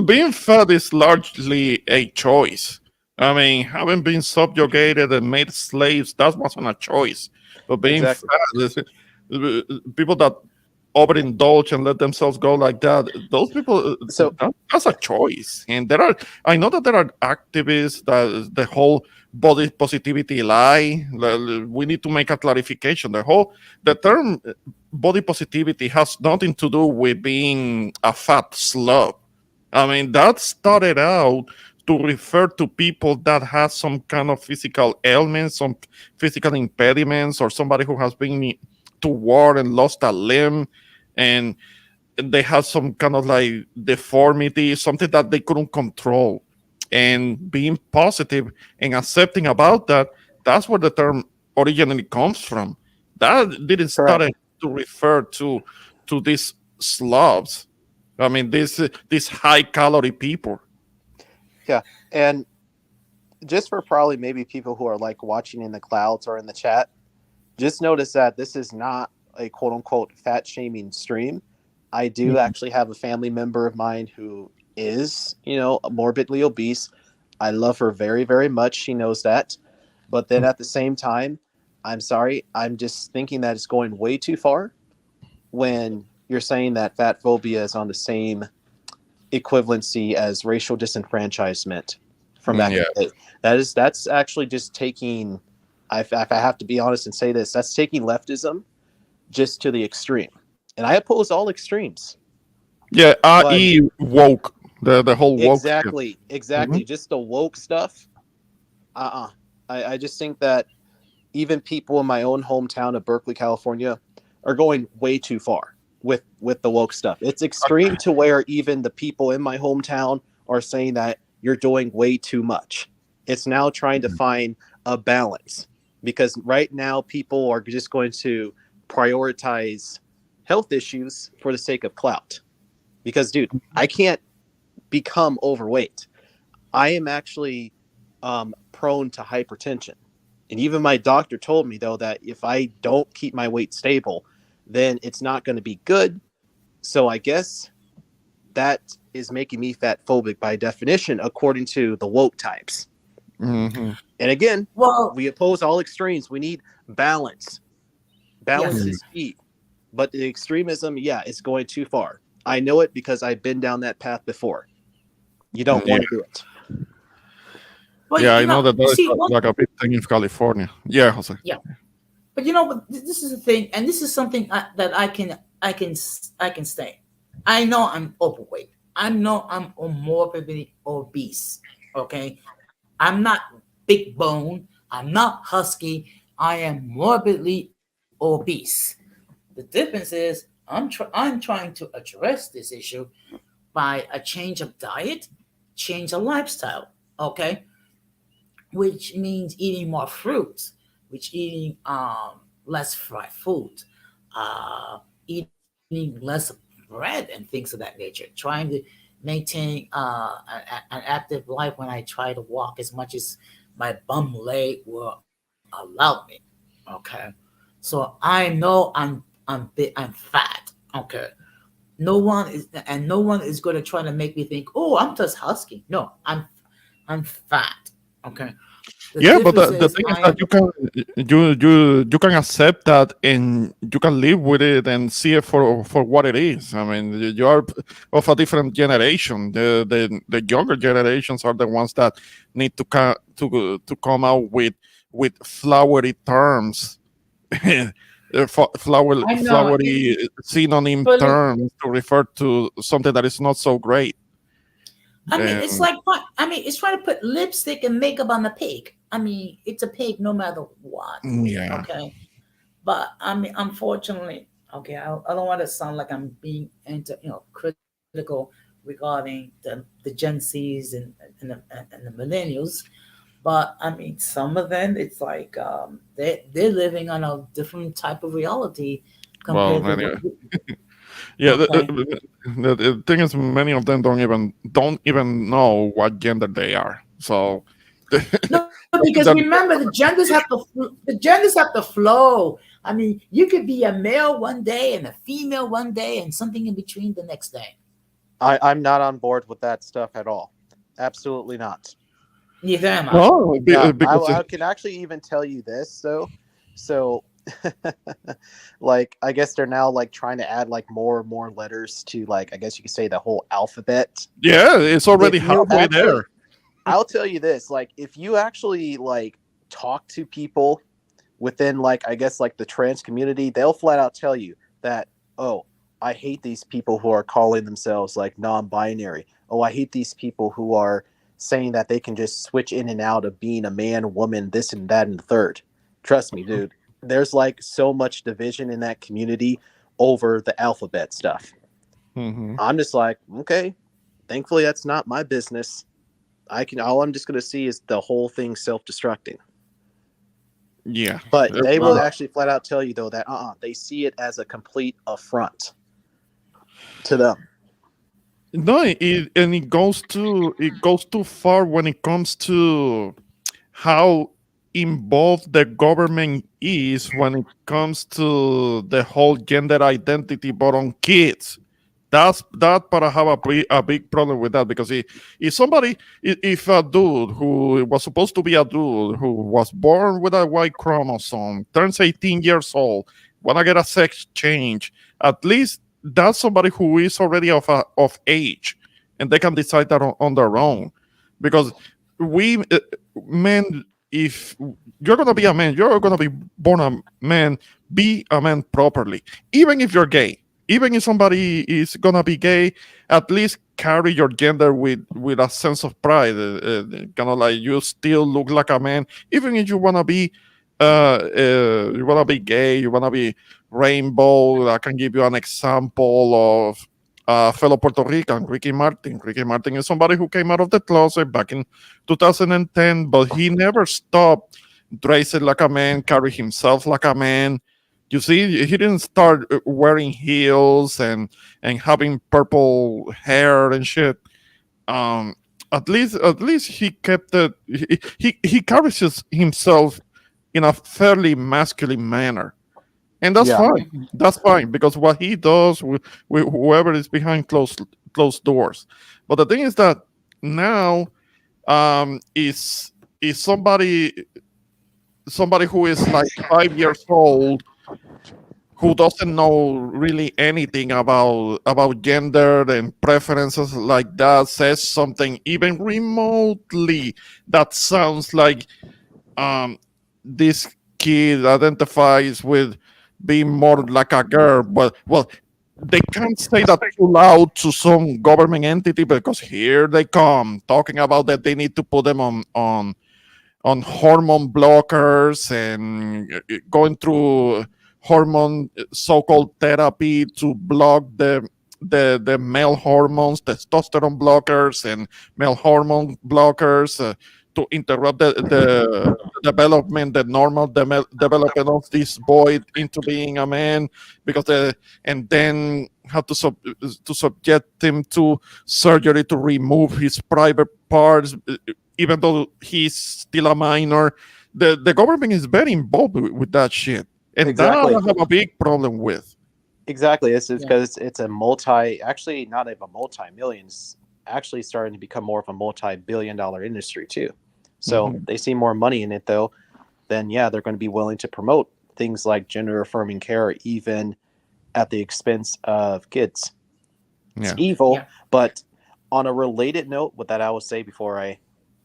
being fat is largely a choice. I mean, having been subjugated and made slaves, that wasn't a choice. But being Exactly. fat, people that overindulge and let themselves go like that, those people, So that's a choice. And I know that there are activists that the whole body positivity lie. We need to make a clarification. The term body positivity has nothing to do with being a fat slob. I mean, that started out to refer to people that have some kind of physical ailments, some physical impediments, or somebody who has been to war and lost a limb, and they have some kind of like deformity, something that they couldn't control. And being positive and accepting about that, that's where the term originally comes from. That didn't start correct. to refer to these slobs. I mean, these high calorie people. Yeah. And just for probably maybe people who are like watching in the clouds or in the chat, just notice that this is not a quote unquote fat shaming stream. I do Yeah. actually have a family member of mine who is, morbidly obese. I love her very, very much. She knows that. But then at the same time, I'm sorry, I'm just thinking that it's going way too far when you're saying that fat phobia is on the same equivalency as racial disenfranchisement from back in Yeah. the day. That's actually just taking, if I have to be honest and say this, that's taking leftism just to the extreme. And I oppose all extremes. Yeah. But I.e. woke. The whole woke shit. exactly. Just the woke stuff. I just think that even people in my own hometown of Berkeley, California, are going way too far with the woke stuff. It's extreme to where even the people in my hometown are saying that you're doing way too much. It's now trying to find a balance because right now people are just going to prioritize health issues for the sake of clout. Because, dude, I can't become overweight. I am actually prone to hypertension. And even my doctor told me, though, that if I don't keep my weight stable, then it's not going to be good. So I guess that is making me fat phobic by definition, according to the woke types. Mm-hmm. And again, Well, we oppose all extremes. We need balance. Balance yes. is key. But the extremism, yeah, it's going too far. I know it because I've been down that path before. You don't want to do it. But Yeah, you I know that you is see, one, like a big thing in California. Yeah, Jose. yeah. But but this is the thing, and this is something that I can say. I know I'm overweight. I know I'm morbidly obese. Okay, I'm not big bone. I'm not husky. I am morbidly obese. The difference is I'm trying to address this issue by a change of diet, change of lifestyle. Okay, which means eating more fruits, which eating less fried food, eating less bread and things of that nature. Trying to maintain an active life when I try to walk as much as my bum leg will allow me. Okay, so I know I'm fat. Okay, no one is going to try to make me think, oh, I'm just husky. No, I'm fat. Okay. The Yeah, but difference the is thing is I that am you can accept that and you can live with it and see it for what it is. I mean, you are of a different generation. The younger generations are the ones that need to come out with flowery terms, I know flowery synonym but terms to refer to something that is not so great. I mean it's Um, like it's trying to put lipstick and makeup on a pig. I mean it's a pig no matter what. yeah. Okay. But I mean unfortunately, okay, I don't want to sound like I'm being critical regarding the Gen Z's and the millennials. But I mean, some of them, it's like they're living on a different type of reality Well, compared to what. yeah, Okay, the thing is, many of them don't even know what gender they are. So, no, because remember the genders have to flow. I mean, you could be a male one day and a female one day and something in between the next day. I'm not on board with that stuff at all. Absolutely not. Neither am I. no, because I can actually even tell you this though. So, like, I guess they're now like trying to add like more and more letters to like I guess you could say the whole alphabet. yeah, it's already If you halfway actually, there. I'll tell you this: like, if you actually like talk to people within like I guess like the trans community, they'll flat out tell you that, oh, I hate these people who are calling themselves like non-binary. Oh, I hate these people who are saying that they can just switch in and out of being a man, woman, this and that and the third. Trust me, dude. There's like so much division in that community over the alphabet stuff. Hmm. I'm just like, okay, thankfully that's not my business. All I'm just gonna see is the whole thing self-destructing. Yeah. But they will Well, actually flat out tell you though that they see it as a complete affront to them. No, it goes too far when it comes to how involved the government is when it comes to the whole gender identity, but on kids. That part I have a big problem with that, because if a dude who was supposed to be a dude who was born with a Y chromosome turns 18 years old, wanna get a sex change, at least that's somebody who is already of age, and they can decide that on their own. Because we men, if you're gonna be a man, you're gonna be born a man. Be a man properly, even if you're gay. Even if somebody is gonna be gay, at least carry your gender with a sense of pride. Kind of like you still look like a man, even if you wanna be gay, you wanna be rainbow. I can give you an example of a fellow Puerto Rican, Ricky Martin. Ricky Martin is somebody who came out of the closet back in 2010, but he never stopped dressing like a man, carry himself like a man. You see, he didn't start wearing heels and having purple hair and shit. Um, at least he kept it. He carries himself in a fairly masculine manner, and that's Yeah. fine. That's fine, because what he does with whoever is behind closed doors. But the thing is that now, is somebody who is like 5 years old, who doesn't know really anything about gender and preferences like that, says something even remotely that sounds like, um, this kid identifies with being more like a girl. But well, they can't say that too loud to some government entity, because here they come talking about that they need to put them on hormone blockers and going through hormone so-called therapy to block the male hormones, testosterone blockers and male hormone blockers, to interrupt the development, the normal development of this boy into being a man, because and then have to subject him to surgery to remove his private parts, even though he's still a minor. The government is very involved with that shit, and Exactly. that I have a big problem with. Exactly. This is because it's actually not even multi-millions, actually starting to become more of a multi-billion-dollar industry too. So they see more money in it, though, then they're going to be willing to promote things like gender affirming care, even at the expense of kids. It's evil. Yeah. But on a related note, with that I will say before I,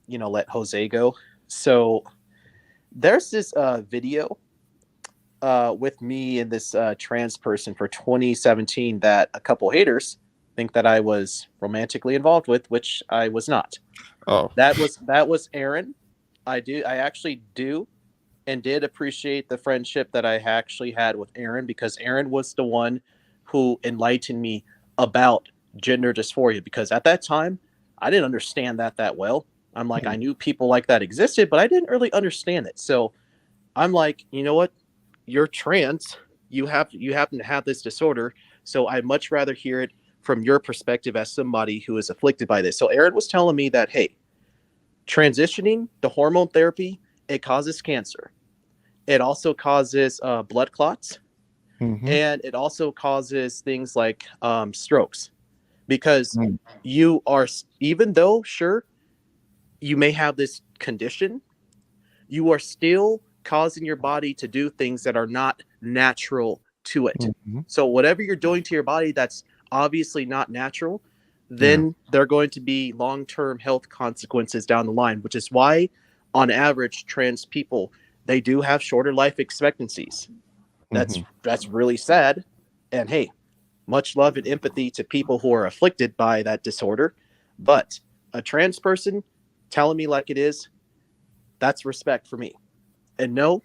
let Jose go. So there's this video with me and this trans person for 2017 that a couple haters think that I was romantically involved with, which I was not. Oh, That was Aaron. I actually do and did appreciate the friendship that I actually had with Aaron, because Aaron was the one who enlightened me about gender dysphoria, because at that time I didn't understand that well. I'm like, I knew people like that existed, but I didn't really understand it. So I'm like, you know what? You're trans. You happen to have this disorder. So I'd much rather hear it from your perspective as somebody who is afflicted by this. So Aaron was telling me that, hey, transitioning, the hormone therapy, it causes cancer. It also causes blood clots. And it also causes things like strokes, because you are, even though, sure, you may have this condition, you are still causing your body to do things that are not natural to it. So whatever you're doing to your body that's obviously not natural, then there are going to be long-term health consequences down the line, which is why, on average, trans people, they do have shorter life expectancies. That's really sad. And hey, much love and empathy to people who are afflicted by that disorder. But a trans person telling me like it is, that's respect for me. And no,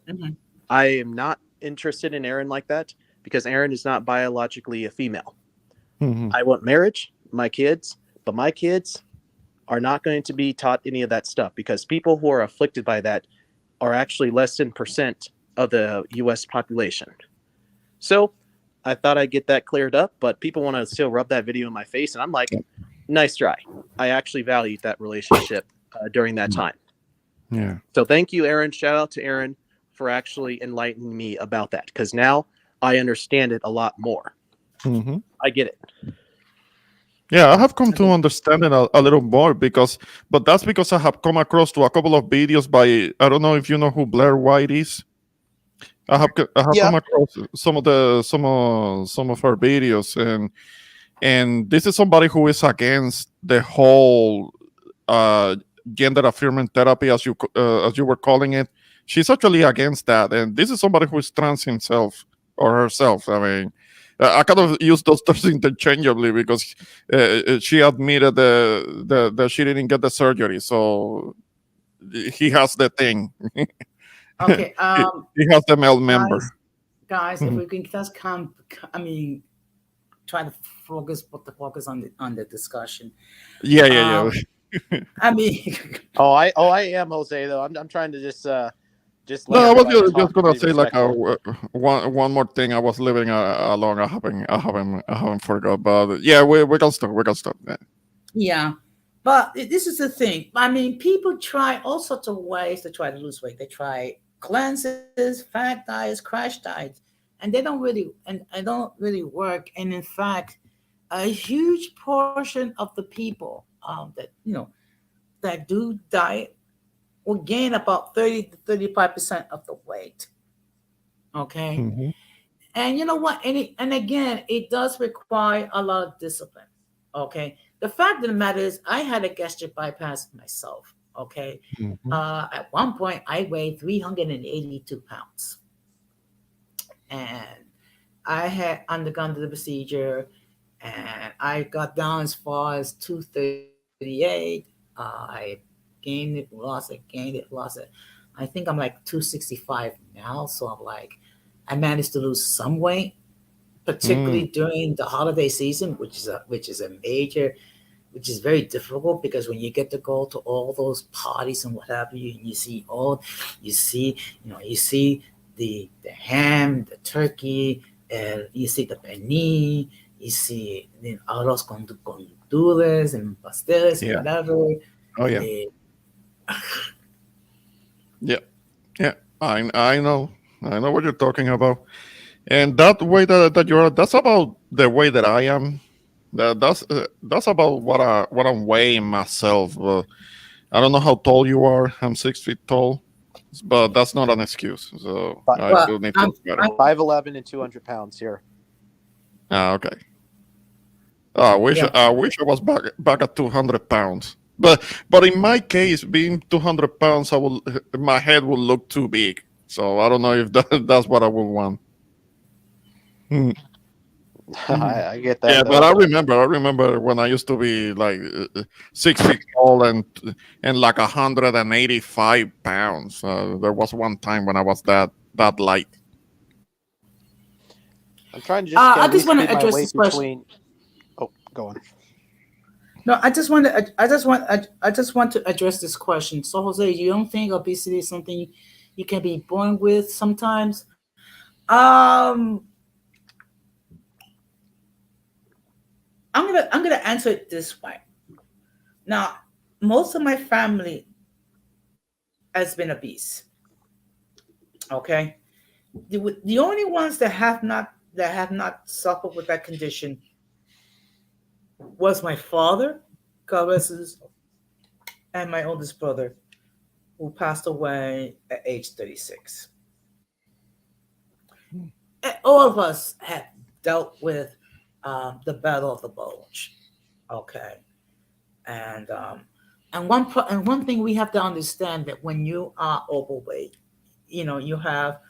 I am not interested in Aaron like that, because Aaron is not biologically a female. I want marriage, my kids, but my kids are not going to be taught any of that stuff, because people who are afflicted by that are actually less than % of the U.S. population. So I thought I'd get that cleared up, but people want to still rub that video in my face, and I'm like, nice try. I actually valued that relationship during that time. yeah. So thank you, Aaron. Shout out to Aaron for actually enlightening me about that, because now I understand it a lot more. I get it. Yeah, I have come I to think, understand it a little more but that's because I have come across to a couple of videos by, I don't know if you know who Blair White is. I have Yeah. come across some of her videos, and this is somebody who is against the whole uh, gender affirming therapy, as you were calling it. She's actually against that, and this is somebody who is trans himself or herself. I mean, I kind of use those terms interchangeably because she admitted that she didn't get the surgery, so he has the thing. he, okay, he has the male member. guys, guys, if Mhm. we can just I mean, try to put the focus on the discussion. Yeah, yeah, Um, yeah. I mean, Oh, I am Jose though. I'm trying to just let No, I was everybody just talk and gonna be say like respectful. one more thing. I was living along. I haven't forgot. But yeah, we can stop. We can stop. Yeah. yeah, but this is the thing. I mean, people try all sorts of ways to try to lose weight. They try cleanses, fat diets, crash diets, and they don't really and don't really work. And in fact, a huge portion of the people that that do diet will gain about 30 to 35% of the weight. Okay, Mhm. and you know what? And again, it does require a lot of discipline. Okay. The fact of the matter is, I had a gastric bypass myself. Okay. Mhm. At one point, I weighed 382 pounds. And I had undergone the procedure and I got down as far as 238. I gained it, lost it, gained it, lost it. I think I'm like 265 now. So I'm like, I managed to lose some weight, Mm. particularly during the holiday season, which is a major, which is very difficult because when you get to go to all those parties and what have you, and you see, you see the ham, the turkey, you see the pernil, you see the arroz con dulces and pasteles and Yeah. whatever, Oh and yeah. the Yeah. Yeah. I know what you're talking about. And that way that you're, that's about the way that I am. That's about what I'm weighing myself. I don't know how tall you are. I'm 6 feet tall, but that's not an excuse. So Fi- I well, do need to I'm, look better. I'm 5'11" and 200 pounds here. Ah, okay. Oh, yeah. I wish I was back at 200 pounds. But in my case, being 200 pounds, my head will look too big. So I don't know if that's what I would want. Hmm. Mhm. I get Yeah, that but though. I remember when I used to be like 6 feet tall and like 185 pounds. There was one time when I was that light. I'm trying to just I at just least want keep to my address weight this question. between. Oh, go on. No, I just want to address this question. So, Jose, you don't think obesity is something you can be born with sometimes? Um, I'm gonna answer it this way. Now, most of my family has been obese. Okay, the only ones that have not suffered with that condition was my father, God rest his, and my oldest brother, who passed away at age 36. All of us have dealt with the battle of the bulge. Okay, and and one thing we have to understand that when you are overweight, you have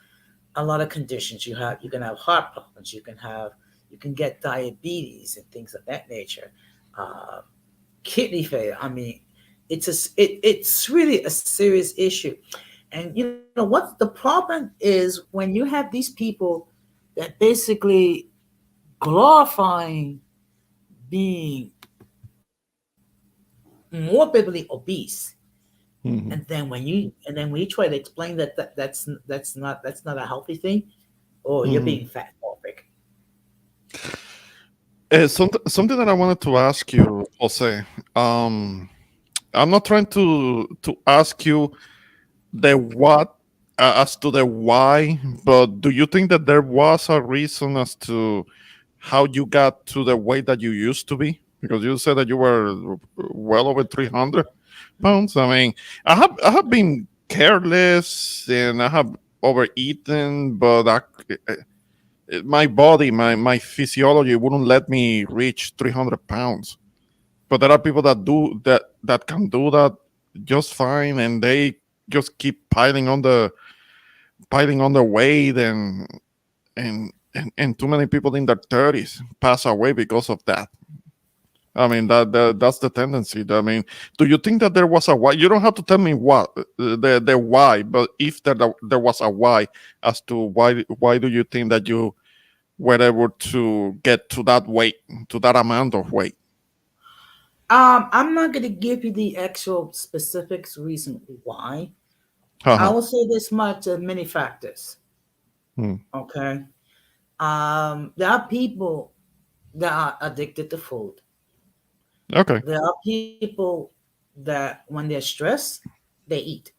a lot of conditions. You can have heart problems. You can get diabetes and things of that nature. Uh, Kidney failure. I mean, it's really a serious issue. And what the problem is when you have these people that basically glorifying being morbidly obese, Mhm. and then when you try to explain that's not a healthy thing, or you're Mhm. being fat phobic. Something that I wanted to ask you, Jose. Um, I'm not trying to ask you the what as to the why, but do you think that there was a reason as to how you got to the way that you used to be? Because you said that you were well over 300 pounds. I mean, I have been careless and I have overeaten, but my body, my physiology wouldn't let me reach 300 pounds. But there are people that can do that just fine, and they just keep piling on the weight, and too many people in their 30s pass away because of that. I mean that's the tendency. I mean, do you think that there was a why? You don't have to tell me what the why, but if there was a why as to why do you think that you were able to get to that weight, to that amount of weight? I'm not going to give you the actual specifics reason why. I Uh-huh. will say this much: many factors. Hmm. Okay. There are people that are addicted to food. Okay. There are people that when they're stressed, they eat.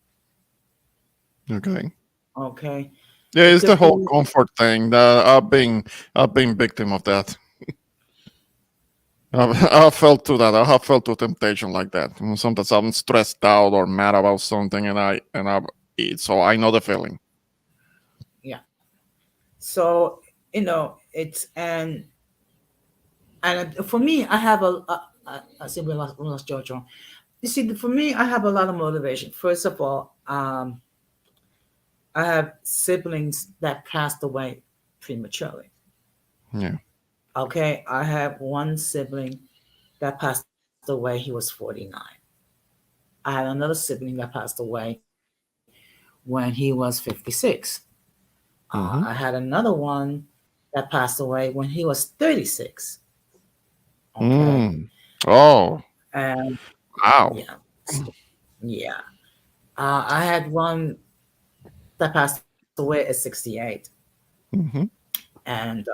Okay. Okay. Yeah, It it's the could whole be, comfort thing. That I've been victim of that. I felt to that. I have felt to temptation like that. Sometimes I'm stressed out or mad about something, and I eat. So I know the feeling. yeah. So, it's, and for me, I have I see we lost Jojo. You see, for me, I have a lot of motivation. First of all, I have siblings that passed away prematurely. Yeah. Okay, I have one sibling that passed away. He was 49. I had another sibling that passed away when he was 56. I Mm-hmm. had another one that passed away when he was 36. Okay, Mm. Oh, and wow. yeah, yeah. I had one that passed away at 68, Mm-hmm. and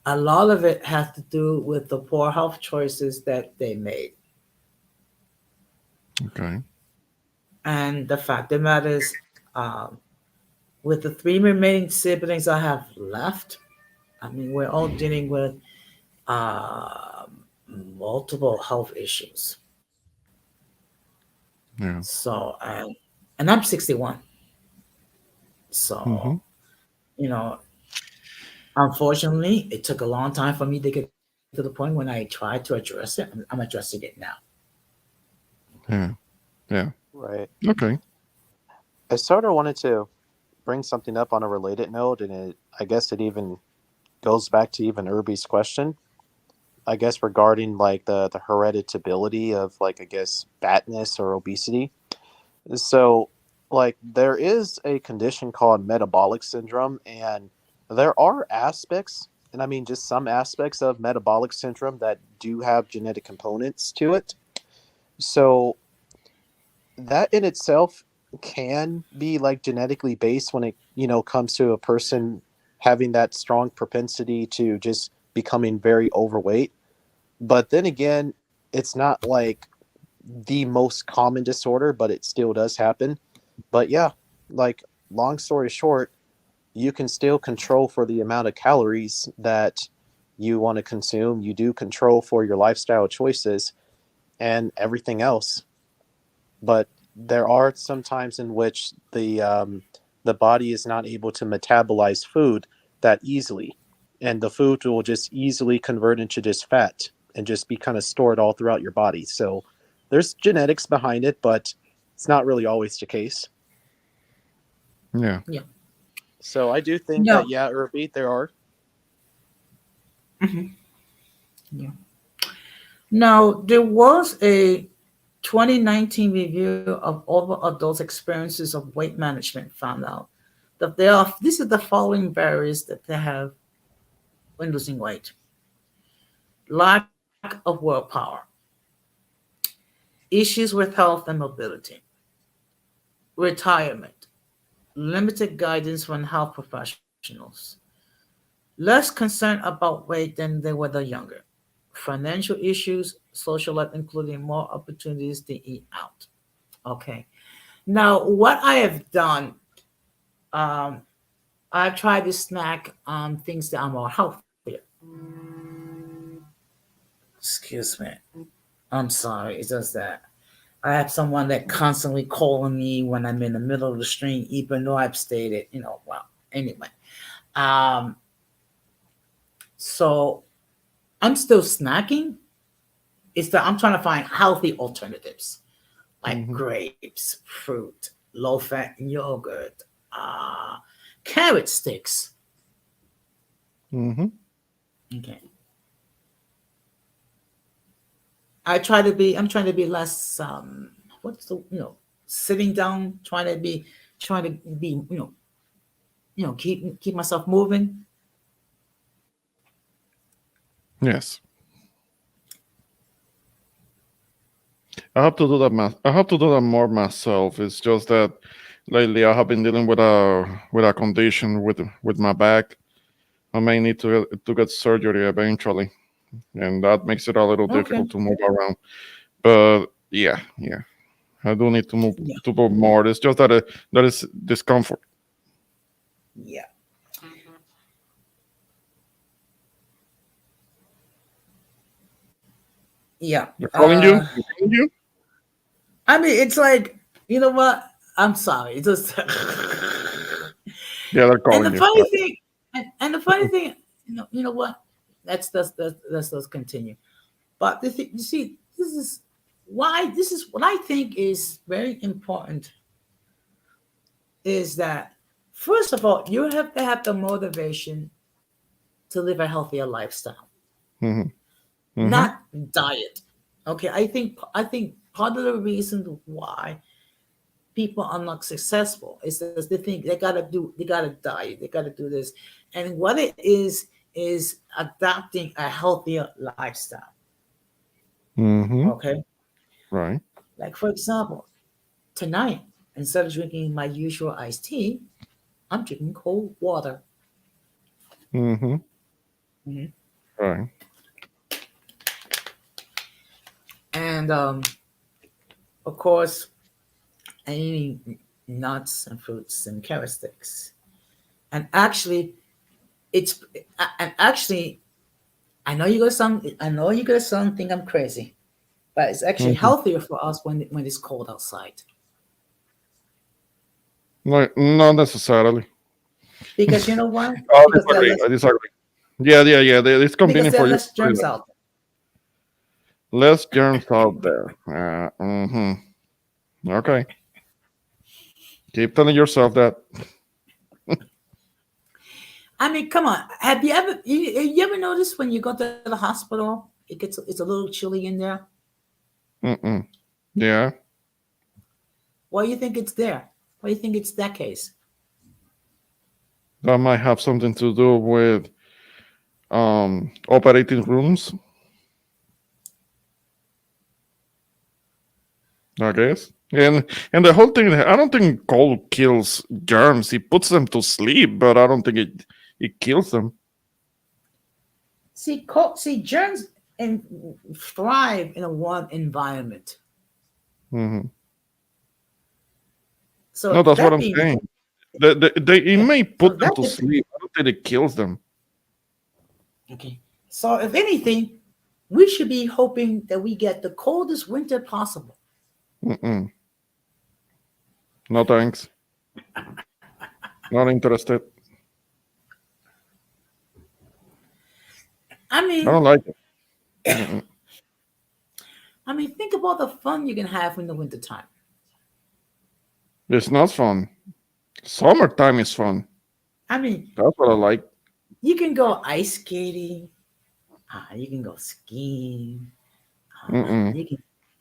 a lot of it has to do with the poor health choices that they made. Okay. And the fact of the matter is, with the three remaining siblings I have left, I mean, we're all dealing with uh, multiple health issues. Yeah. So, and I'm 61. Mm-hmm. So, you know, unfortunately, it took a long time for me to get to the point when I tried to address it. I'm addressing it now. Yeah. Yeah. Right. Okay. I sort of wanted to bring something up on a related note, and I guess it even goes back to even Irby's question. I guess regarding like the hereditability of like I guess fatness or obesity. So like there is a condition called metabolic syndrome, and there are aspects, and I mean just some aspects of metabolic syndrome that do have genetic components to it. So that in itself can be like genetically based when it comes to a person having that strong propensity to just becoming very overweight. But then again, it's not like the most common disorder, but it still does happen. But yeah, like long story short, you can still control for the amount of calories that you want to consume. You do control for your lifestyle choices and everything else. But there are some times in which the body is not able to metabolize food that easily, and the food will just easily convert into just fat and just be kind of stored all throughout your body. So there's genetics behind it, but it's not really always the case. Yeah. Yeah. So I do think No. that yeah, Irby, there are. Mhm. Yeah. Now, there was a 2019 review of all adults' experiences of weight management found out that this is the following barriers that they have when losing weight: lack of willpower, issues with health and mobility, retirement, limited guidance from health professionals, less concern about weight than they were the younger, financial issues, social life, including more opportunities to eat out. Okay. Now, what I have done, um, I've tried to snack on things that are more healthier. Excuse me. I'm sorry. It's just that I have someone that constantly calling me when I'm in the middle of the stream, even though I've stated, well, anyway. Um, so I'm still snacking. It's that I'm trying to find healthy alternatives like grapes, fruit, low fat yogurt, carrot sticks. Mm-hmm. Okay. I'm trying to be less what's the sitting down, trying to be keep myself moving. Yes. I have to do that. I have to do that more myself. It's just that lately I have been dealing with a condition with my back. I may need to get surgery eventually, and that makes it a little Okay. difficult to move around. But yeah, I do need to move Yeah. more. It's just that that is discomfort. Yeah. Yeah. They're calling you. They're calling you. I mean, it's like, you know what? I'm sorry. It's just Yeah, they're and calling the you. funny thing, and the funny thing, you know what? Let's continue. But you see, this is what I think is very important is that first of all, you have to have the motivation to live a healthier lifestyle, Mm-hmm. Mm-hmm. not diet. Okay, I think part of the reason why people are not successful is that they think they gotta diet, they gotta do this, and what it is adopting a healthier lifestyle. Mm-hmm. Okay, Right. like for example, tonight instead of drinking my usual iced tea, I'm drinking cold water. Mm-hmm. Mhm. Right. And of course, I'm eating nuts and fruits and carrot sticks. And actually, it's and actually, I know you're gonna some think I'm crazy, but it's actually Mm-hmm. healthier for us when it's cold outside No, not necessarily. because you know why? I Because there are disagree. less I disagree. Yeah. It's because convenient there for are you. less germs out Less germs out there. Okay. Keep telling yourself that. I mean, come on. Have you ever noticed when you go to the hospital, it's a little chilly in there? Mm-mm. Yeah. Why do you think it's there? Why do you think it's that case? That might have something to do with operating rooms, I guess. And the whole thing, I don't think cold kills germs. It puts them to sleep, but I don't think it kills them. See, germs and thrive in a warm environment. Hmm. So No, that's what that I'm being saying. It yeah, may so put them that to sleep. I don't think it kills them. okay. So if anything, we should be hoping that we get the coldest winter possible. Mm-mm. No thanks. Not interested. I I mean, don't like it. Mm-mm. think about the fun you can have in the wintertime. It's not fun. Summertime is fun. I mean, That's what I like. you can go ice skating, you can go skiing, Mm-mm.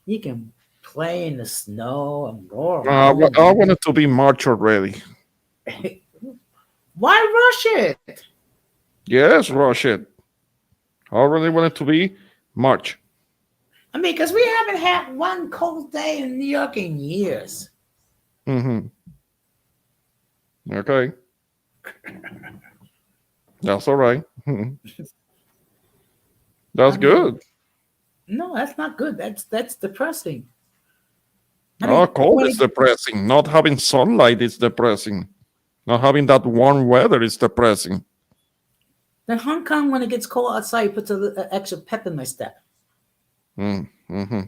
you can play in the snow and go I around. want it to be March already. Why rush it? Yes, rush it. I really want it to be March. I mean, because we haven't had one cold day in New York in years. Mm-hmm. Okay. That's all right. Mhm. That's I mean, good. no, that's not good. That's depressing. I Oh, mean, cold is depressing. Not having sunlight is depressing. Not having that warm weather is depressing. then Hong Kong, when it gets cold outside, puts a extra pep in my step. Mm-hmm.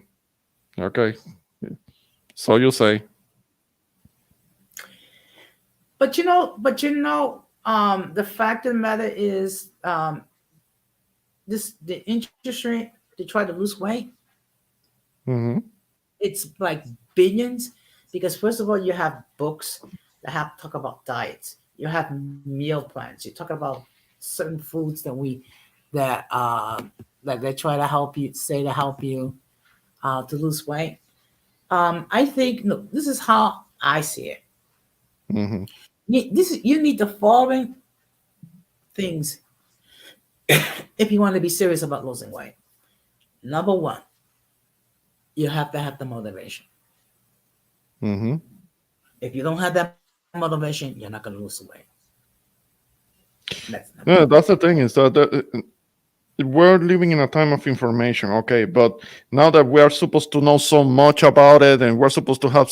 Okay. So you say. The fact of the matter is, this the interest rate to try to lose weight, Mm-hmm. it's like billions, because first of all, you have books that have talk about diets. You have meal plans. You talk about certain foods that they try to help you say to help you to lose weight. I think, no, this is how I see it. Mm-hmm. You need the following things if you want to be serious about losing weight. Number one, you have to have the motivation. Mm-hmm. If you don't have that motivation, you're not going to lose the weight. That's number one. Yeah, that's the thing is that we're living in a time of information, okay, but now that we are supposed to know so much about it, and we're supposed to have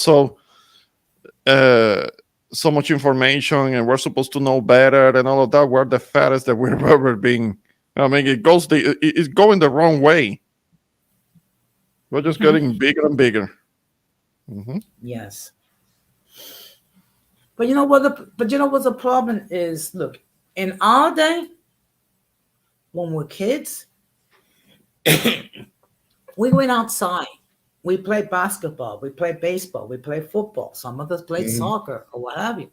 uh, so much information, and we're supposed to know better and all of that, we're the fattest that we've ever been. I mean, it's going the wrong way. We're just Mhm. getting bigger and bigger. Hmm. Yes. But you know what the problem is? Look, in our day, when we're kids, we went outside. We played basketball. We played baseball. We played football. Some of us played Hmm. soccer or what have you.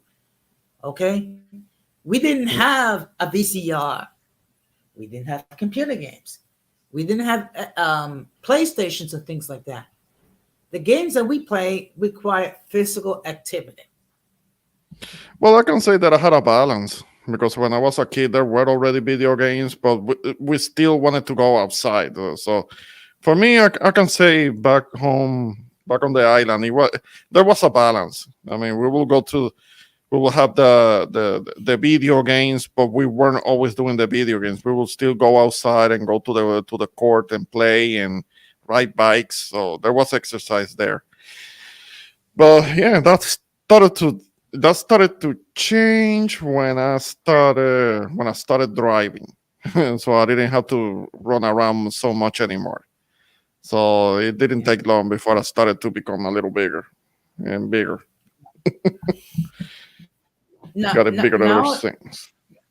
Okay, we didn't have a VCR. We didn't have computer games. We didn't have PlayStations and things like that. The games that we play require physical activity. Well, I can say that I had a balance because when I was a kid, there were already video games, but we still wanted to go outside. So for me, I can say back home, back on the island, there was a balance. I mean, we will have the video games, but we weren't always doing the video games. We will still go outside and go to the court and play and ride bikes. So there was exercise there. But yeah, that started to change when I started driving. So I didn't have to run around so much anymore. So it didn't Yeah. take long before I started to become a little bigger and bigger. Now, Got a bigger other now, things.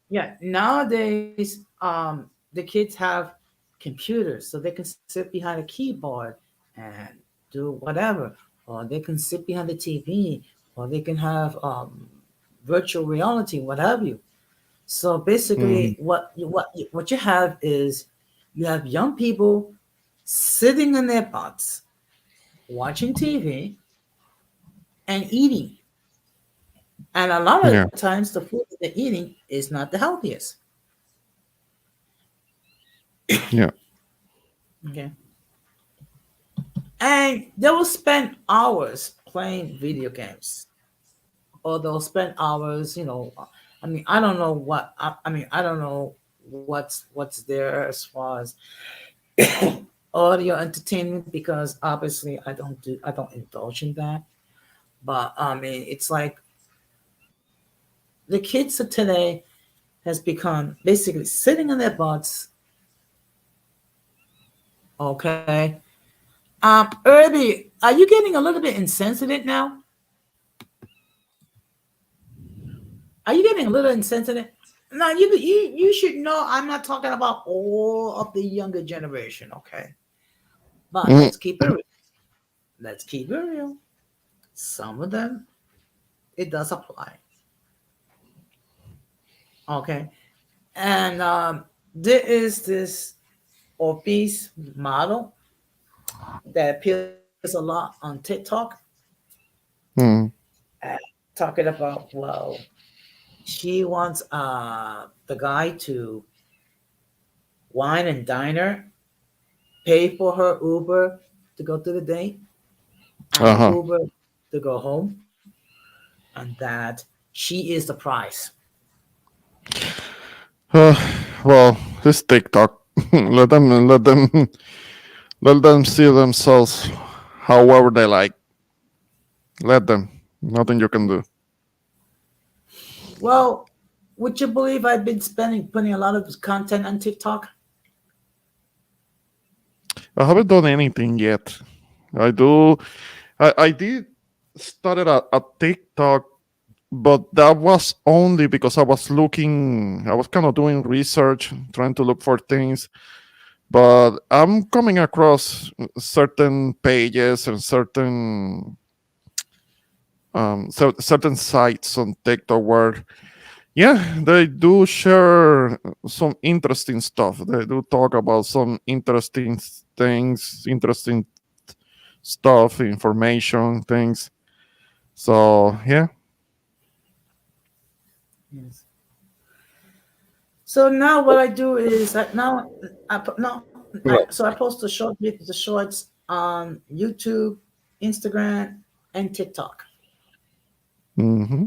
yeah. Nowadays, the kids have computers, so they can sit behind a keyboard and do whatever, or they can sit behind the TV, or they can have virtual reality, what have you. So Hmm. basically, what you have is you have young people sitting in their butts, watching TV and eating. And a lot of Yeah, times, the food that they're eating is not the healthiest. yeah. Okay. And they will spend hours playing video games, or they'll spend hours, I mean, I don't know I don't know what's there as far as audio entertainment, because obviously I don't indulge in that. But I mean, it's like the kids of today has become basically sitting on their butts. Okay. Irby, are you getting a little bit insensitive now? Are you getting a little insensitive? Now you should know I'm not talking about all of the younger generation, okay? But Mhm. let's keep it real. Let's keep it real. Some of them it does apply, okay? And there is this obese model that appears a lot on TikTok, Mhm. talking about, well, she wants the guy to wine and dine her, pay for her Uber to go to the date, and the Uh-huh. Uber to go home, and that she is the prize. Uh, well, it's TikTok. let them see themselves however they like. Let them. Nothing you can do. Well, would you believe putting a lot of content on TikTok? I haven't done anything yet. I do. I did started a TikTok, but that was only because I was looking. I was kind of doing research, trying to look for things. But I'm coming across certain pages and certain sites on TikTok where, yeah, they do share some interesting stuff. They do talk about some interesting things, interesting stuff, information, things. So yeah. Yes. So now what I do is that now so I post the shorts on YouTube, Instagram, and TikTok. Hmm.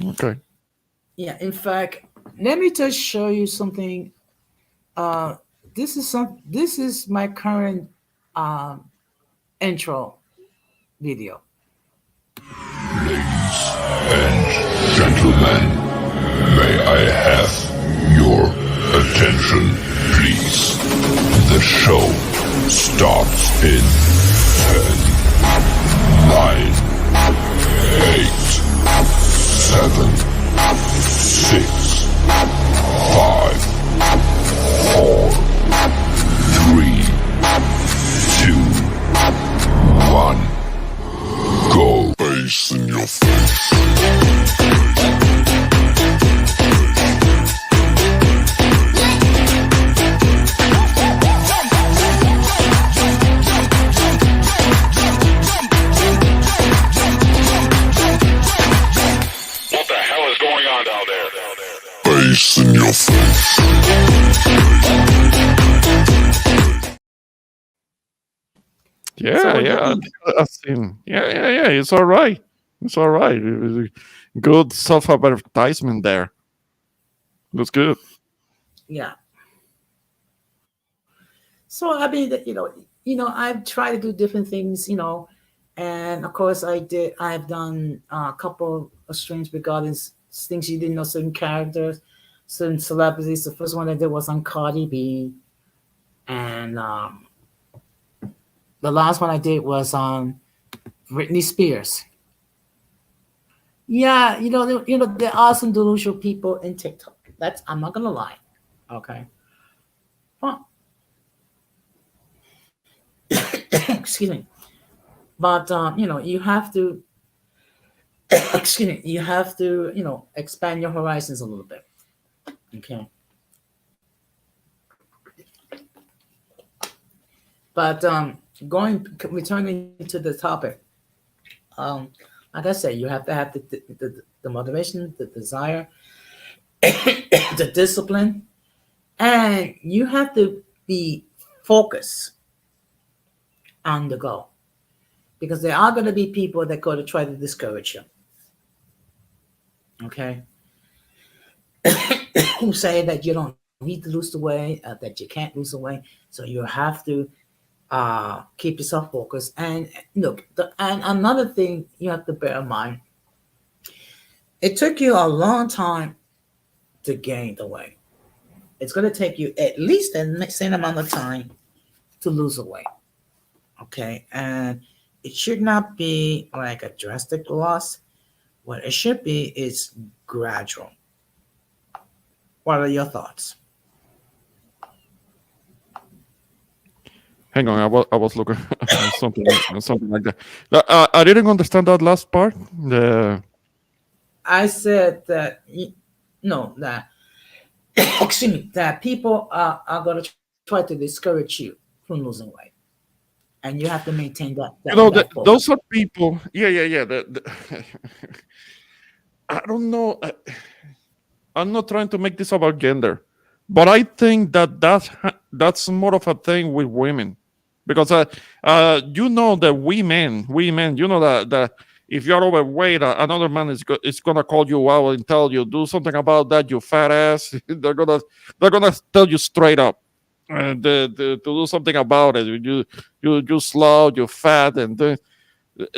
Okay. Yeah, in fact, let me just show you something. Uh, this is my current um, intro video. Gentlemen, may I have your attention, please? The show starts in 10, 9, 8, 7, 6, 5, 4, 3, 2, 1. Go. Face in your face. What the hell is going on down there? Face in your face. Yeah, what do you yeah. think? I've seen. Yeah. It's all right. It's all right. It was a good self advertisement there. Looks good. Yeah. So I mean, I've tried to do different things, and of course I did. I've done a couple of streams regarding things you didn't know, certain characters, certain celebrities. The first one I did was on Cardi B, and the last one I did was on Britney Spears. Yeah, there are some delusional people in TikTok. That's I'm not gonna lie. Okay. Well, excuse me. But you have to excuse me, you have to, expand your horizons a little bit. Okay. But returning to the topic, um, like I said, you have to have the motivation, the desire, the discipline, and you have to be focused on the goal. Because there are going to be people that go to try to discourage you. Okay. Who say that you don't need to lose the weight, that you can't lose the weight. So you have to keep yourself focused. And look, and another thing you have to bear in mind, it took you a long time to gain the weight. It's going to take you at least the same amount of time to lose the weight. Okay. And it should not be like a drastic loss. What it should be is gradual. What are your thoughts? Hang on, I was looking at something like that. I didn't understand that last part. The I said that no, that excuse me, that people are going to try to discourage you from losing weight, and you have to maintain that focus. those are people. Yeah. I don't know. I'm not trying to make this about gender, but I think that's more of a thing with women, because that we men, that if you're overweight, another man is gonna call you out and tell you, do something about that, you fat ass. They're gonna tell you straight up, to do something about it. You slow, you fat, and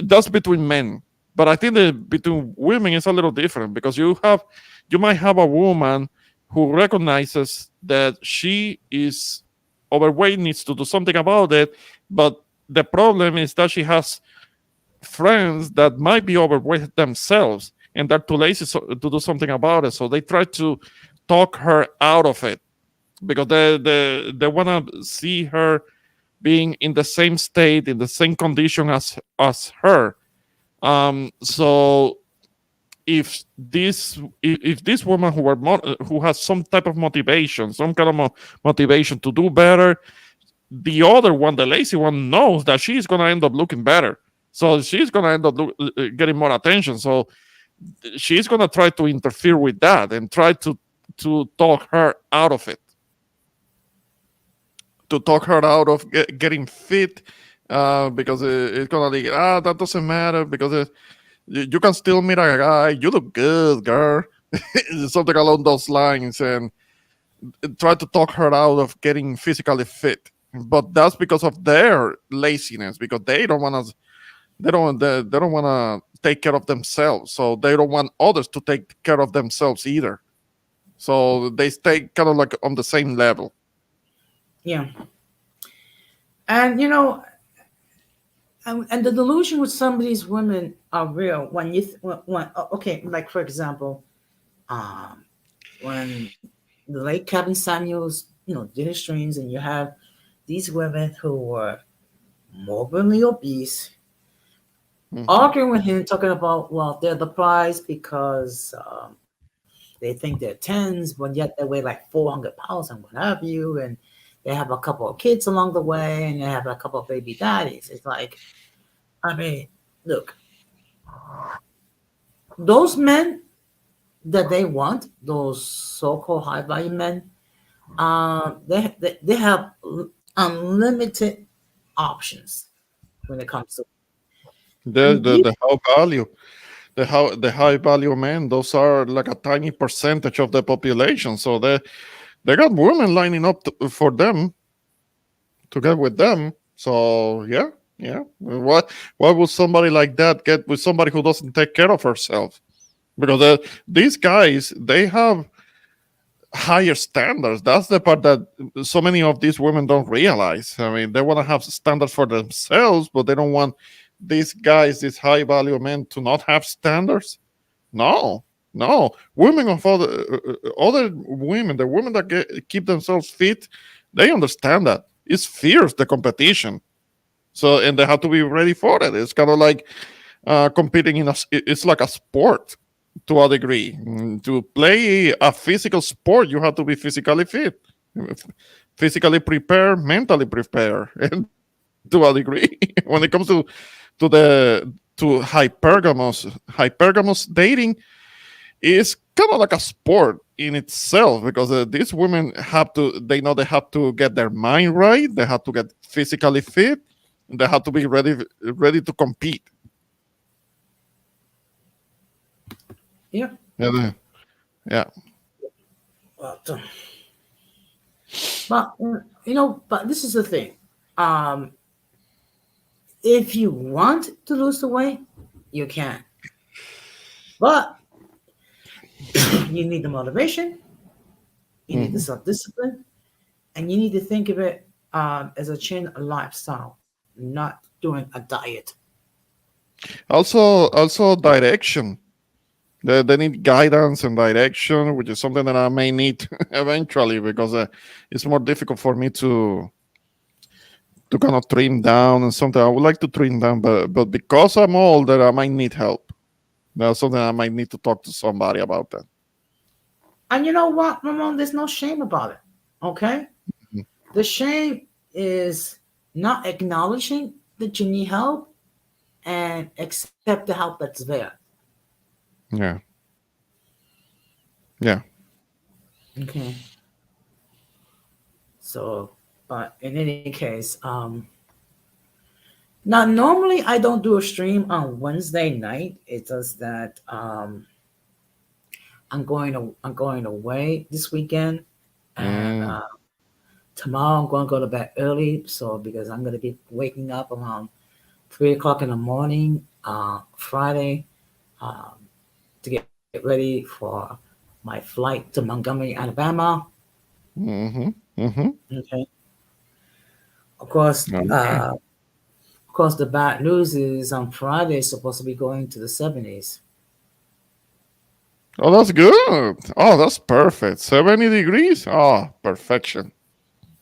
that's between men. But I think that between women it's a little different, because you might have a woman who recognizes that she is overweight, needs to do something about it. But the problem is that she has friends that might be overweight themselves and they're too lazy to do something about it. So they try to talk her out of it because they want to see her being in the same state, in the same condition as her. So if this woman who has some type of motivation, some kind of motivation to do better, the other one, the lazy one, knows that she's gonna end up looking better. So she's gonna end up getting more attention. So she's gonna try to interfere with that and try to talk her out of it, to talk her out of getting fit, because it's gonna be that doesn't matter because you can still meet a guy. You look good, girl. Something along those lines, and try to talk her out of getting physically fit. But that's because of their laziness, because they don't want to. They don't want to take care of themselves, so they don't want others to take care of themselves either. So they stay kind of like on the same level. Yeah. And and the delusion with some of these women are real. When okay, like for example, when the late Kevin Samuels, did his streams, and you have these women who were morbidly obese, arguing with him, talking about, well, they're the prize because they think they're tens, but yet they weigh like 400 pounds and what have you, and they have a couple of kids along the way, and they have a couple of baby daddies. It's like, I mean, look, those men that they want, those so-called high-value men, they have unlimited options when it comes to The high value, the high value men. Those are like a tiny percentage of the population. So they got women lining up for them to get with them. So yeah. Why would somebody like that get with somebody who doesn't take care of herself? Because these guys, they have higher standards. That's the part that so many of these women don't realize. I mean, they want to have standards for themselves, but they don't want these guys, these high value men, to not have standards. No. Women of other women, the women that keep themselves fit, they understand that it's fierce, the competition. So, and they have to be ready for it. It's kind of like competing it's like a sport to a degree. To play a physical sport, you have to be physically fit, physically prepared, mentally prepared, and to a degree. When it comes to hypergamous dating, is kind of like a sport in itself, because these women they know they have to get their mind right, they have to get physically fit, they have to be ready to compete. Yeah. Yeah. But but this is the thing. If you want to lose the weight, you can. But you need the motivation, you need the self-discipline, and you need to think of it as a lifestyle, not doing a diet. Also direction. They need guidance and direction, which is something that I may need eventually, because it's more difficult for me to kind of trim down and something. I would like to trim down, but because I'm older, I might need help. That's something I might need to talk to somebody about that. And you know what, Ramon? There's no shame about it. Okay? Mm-hmm. The shame is not acknowledging that you need help and accept the help that's there. Yeah. Okay. So, but in any case, now normally I don't do a stream on Wednesday night. It's just that I'm going away this weekend, and tomorrow I'm going to go to bed early. So because I'm going to be waking up around 3:00 in the morning, Friday, to get ready for my flight to Montgomery, Alabama. Mm-hmm. Mm-hmm. Okay. Of course, Okay. the bad news is on Friday it's supposed to be going to the 70s. Oh, that's good. Oh, that's perfect. 70 degrees. Oh, perfection.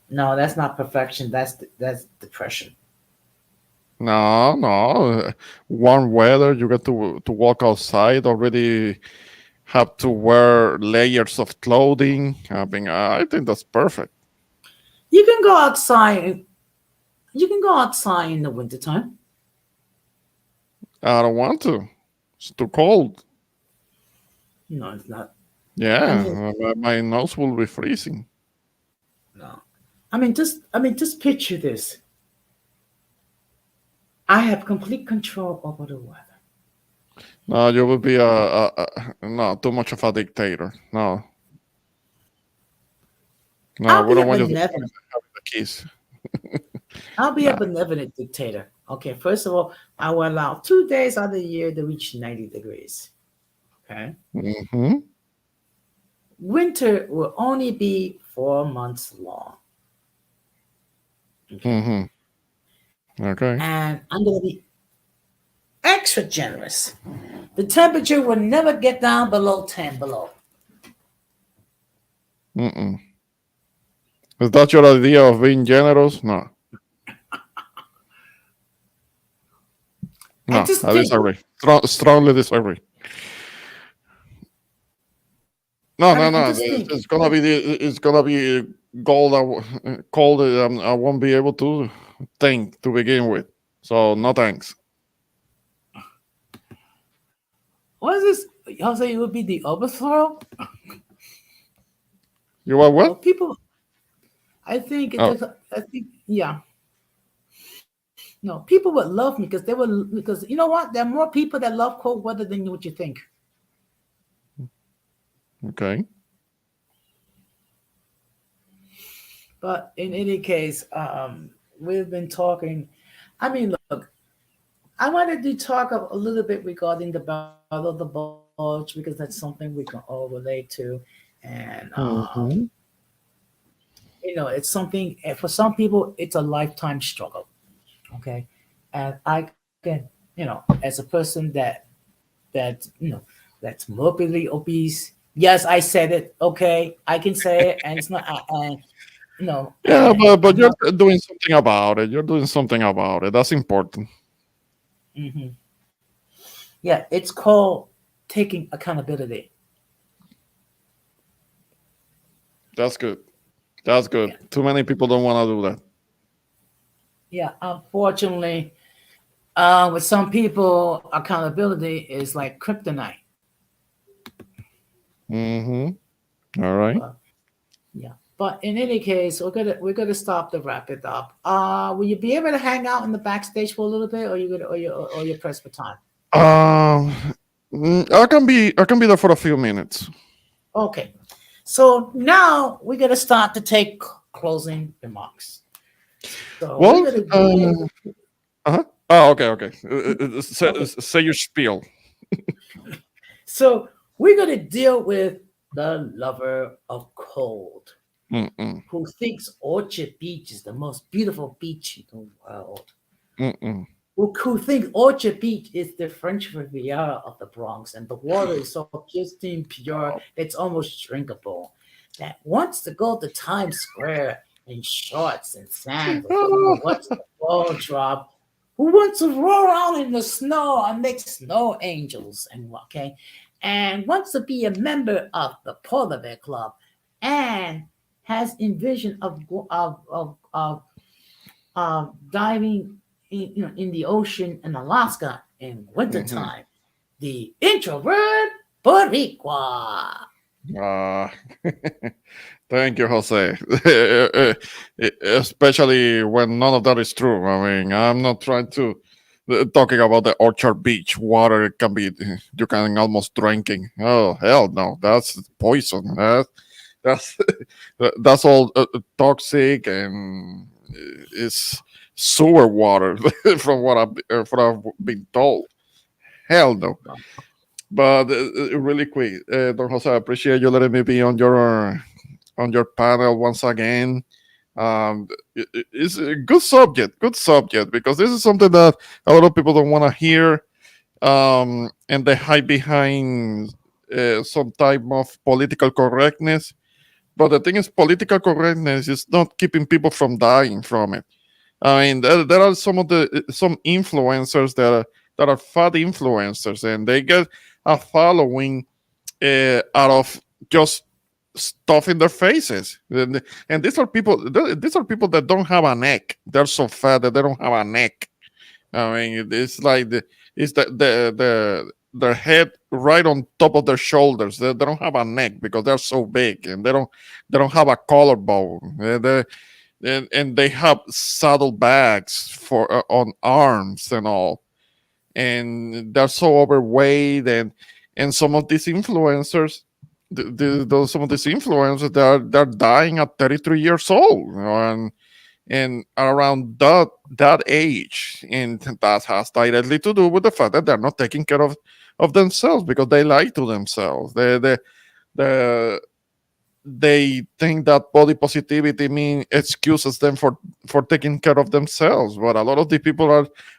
No, that's not perfection. That's depression. No, no. Warm weather. You get to walk outside. Already have to wear layers of clothing. I think that's perfect. You can go outside. You can go outside in the wintertime. I don't want to. It's too cold. No, it's not. I Yeah, mean, my nose will be freezing. no. Just picture this. I have complete control over the weather. No, you will be no too much of a dictator. No, no, I'll we be a don't want you to benevolent. have the keys. I'll be a Nah. benevolent dictator. Okay, first of all, I will allow 2 days out of the year to reach 90 degrees. Okay. Mm-hmm. Winter will only be 4 months long. Okay. Mm-hmm. Okay. And I'm going to be extra generous. The temperature will never get down below 10 below. Mm-mm. Is that your idea of being generous? No, And no, just I think, disagree. Strongly disagree. No, no, and no. just think, It's gonna be gold. Cold. I won't be able to think to begin with. So no thanks. what is this? Y'all say it would be the overthrow? You are Well, what? people, I think, Oh, yeah. No, people would love me because you know what? There are more people that love cold weather than what you think. okay. But in any case, we've been talking. I mean, look, I wanted to talk a little bit regarding the battle of the bulge because that's something we can all relate to, and Mm-hmm. it's something for some people it's a lifetime struggle. Okay, and I can, as a person that that's morbidly obese. Yes, I said it. Okay, I can say it, and it's not. And Yeah, and but I'm you're not. doing something about it. You're doing something about it. That's important. Mhm. Yeah, it's called taking accountability. That's good. That's good. Yeah, Too many people don't want to do that. yeah. Unfortunately, with some people, accountability is like kryptonite. Mm-hmm. All right. But yeah. But in any case, we're gonna stop to wrap it up. Will you be able to hang out in the backstage for a little bit, or you're pressed for time? Um, I can be there for a few minutes. Okay. So now we're gonna start to take closing remarks. So we're Well, gonna deal. uh-huh. Oh, okay, okay. Okay. Say your spiel. So we're gonna deal with the lover of cold, Mm-mm. who thinks Orchard Beach is the most beautiful beach in the world. Mm-mm. Who think Orchard Beach is the French Riviera of the Bronx, and the water is so pristine pure it's almost drinkable. That wants to go to Times Square in shorts and sandals, who wants the ball drop, who wants to roll around in the snow and make snow angels, and wants to be a member of the Polar Bear Club, and has envision of diving in the ocean in Alaska in Mhm. wintertime. The introvert Boricua. Ah, thank you, Jose. Especially when none of that is true. I mean, I'm not trying to talking about the Orchard Beach water. It can be you can almost drinking. Oh hell no, that's poison. That's that's all toxic and it's sewer water from what I've been told. Hell no. But really quick, Don Jose, I appreciate you letting me be on your panel once again. It's a good subject, because this is something that a lot of people don't want to hear, and they hide behind some type of political correctness. But the thing is, political correctness is not keeping people from dying from it. I mean, there are some influencers that are fat influencers, and they get a following out of just stuff in their faces. And these are people that don't have a neck. They're so fat that they don't have a neck. I mean, it's like it's their head right on top of their shoulders. They don't have a neck because they're so big, and they don't have a collarbone. And they have saddle bags for on arms and all, and they're so overweight. And some of these influencers, some of these influencers, they're dying at 33 years old, you know, and around that age, and that has directly to do with the fact that they're not taking care of themselves, because they lie to themselves. They they think that body positivity mean excuses them for taking care of themselves. But a lot of the people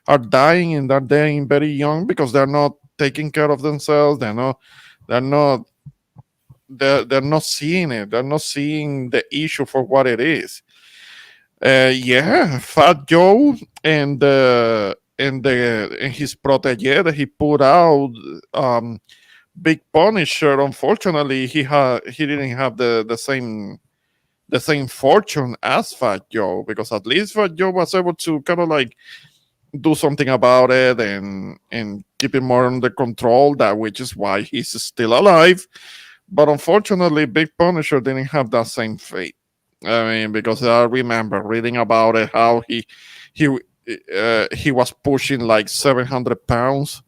are dying, and they're dying very young because they're not taking care of themselves. They're not they're not seeing it. They're not seeing the issue for what it is. Yeah, Fat Joe and his protege that he put out, Big Punisher. Unfortunately, he didn't have the same fortune as Fat Joe, because at least Fat Joe was able to kind of like do something about it and keep it more under control. That which is why he's still alive. But unfortunately, Big Punisher didn't have that same fate. I mean, because I remember reading about it, how he was pushing like 700 pounds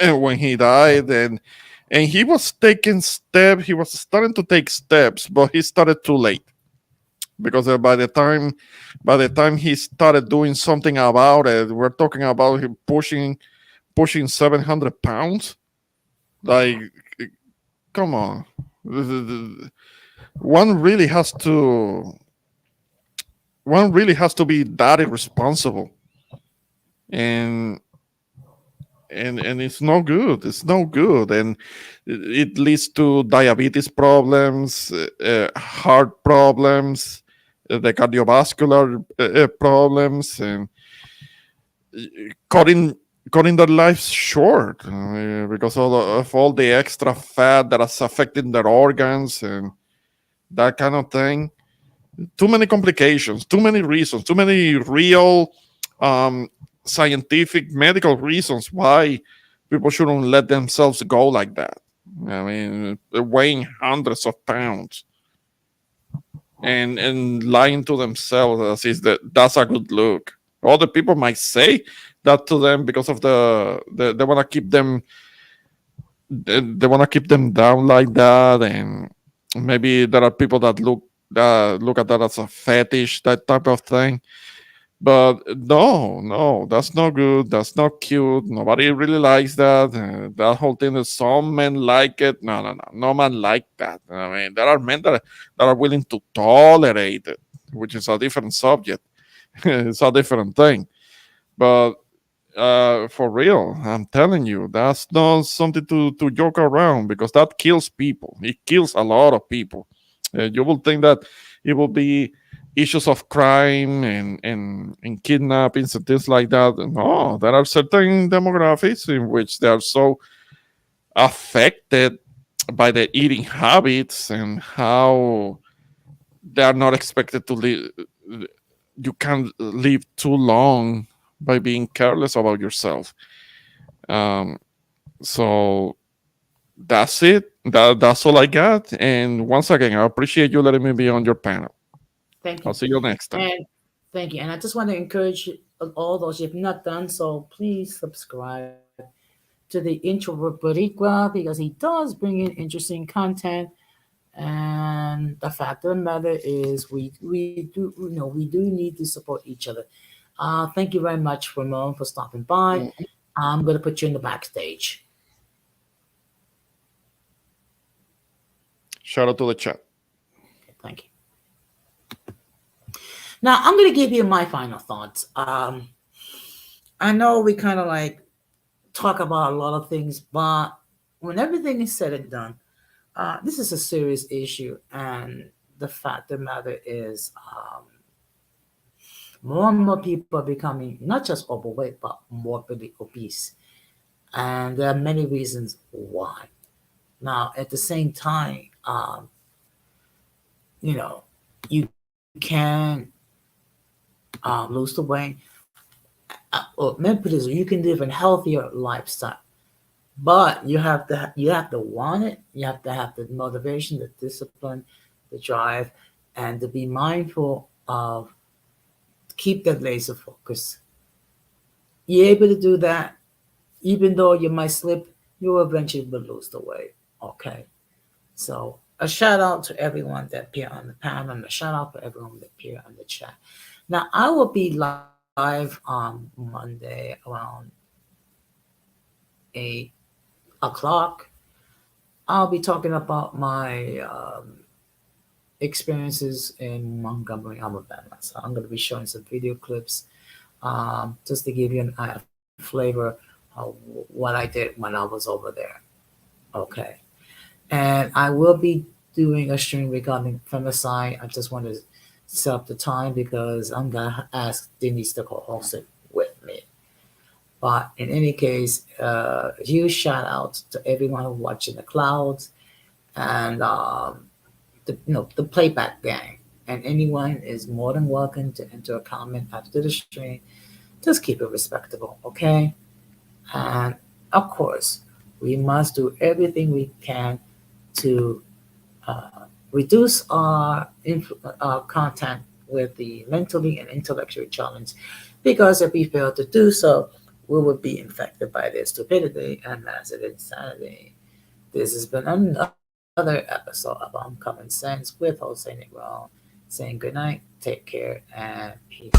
when he died, and he was taking steps. He was starting to take steps, but he started too late, because by the time he started doing something about it, we're talking about him pushing 700 pounds. Like, come on. One really has to be that irresponsible, and and it's no good. It's no good, and it leads to diabetes problems, heart problems, the cardiovascular problems, and cutting cutting their lives short, because of all the extra fat that is affecting their organs and that kind of thing. Too many complications, too many reasons, too many real um, scientific medical reasons why people shouldn't let themselves go like that. I mean, weighing hundreds of pounds and lying to themselves as is that's a good look. Other people might say that to them because of they want to keep them they want to keep them down like that, and maybe there are people that look at that as a fetish, that type of thing. But no, that's not good. That's not cute. Nobody really likes that. That whole thing that some men like it. No man like that. I mean, there are men that are willing to tolerate it, which is a different subject. It's a different thing. But for real, I'm telling you, that's not something to joke around, because that kills people. It kills a lot of people. You will think that it will be issues of crime and kidnappings and things like that. No, there are certain demographics in which they are so affected by the eating habits and how they are not expected to live. You can't live too long by being careless about yourself. Um, so that's it. That's all I got. And once again, I appreciate you letting me be on your panel. Thank I'll you. see you next time. And thank you. And I just want to encourage all those who have not done so, please subscribe to the Introvert Boricua, because he does bring in interesting content. And the fact of the matter is, we do need to support each other. Thank you very much, Ramon, for stopping by. I'm going to put you in the backstage. Shout out to the chat. Thank you. Now I'm gonna give you my final thoughts. I know we kind of like talk about a lot of things, but when everything is said and done, this is a serious issue, and the fact of the matter is, more and more people are becoming not just overweight but morbidly obese, and there are many reasons why. Now, at the same time, you know, you can lose the weight. Or maybe put it this way, you can live a healthier lifestyle, but you have to want it. You have to have the motivation, the discipline, the drive, and to be mindful of keep that laser focus. You're able to do that, even though you might slip, you will eventually will lose the weight. Okay. So a shout out to everyone that appeared on the panel, and a shout out to everyone that appeared on the chat. Now I will be live on Monday around 8 o'clock. I'll be talking about my experiences in Montgomery, Alabama. So I'm going to be showing some video clips just to give you an flavor of what I did when I was over there. Okay. And I will be doing a stream regarding femicide. I just want to set up the time because I'm going to ask Denise to co-host it with me. But in any case, huge shout out to everyone who's watching the clouds and the playback gang. And anyone is more than welcome to enter a comment after the stream. Just keep it respectable, okay? And of course, we must do everything we can to reduce our contact with the mentally and intellectually challenged, because if we fail to do so, we will be infected by their stupidity and massive insanity. This has been another episode of Uncommon Sense with Jose Negron, saying good night, take care, and peace.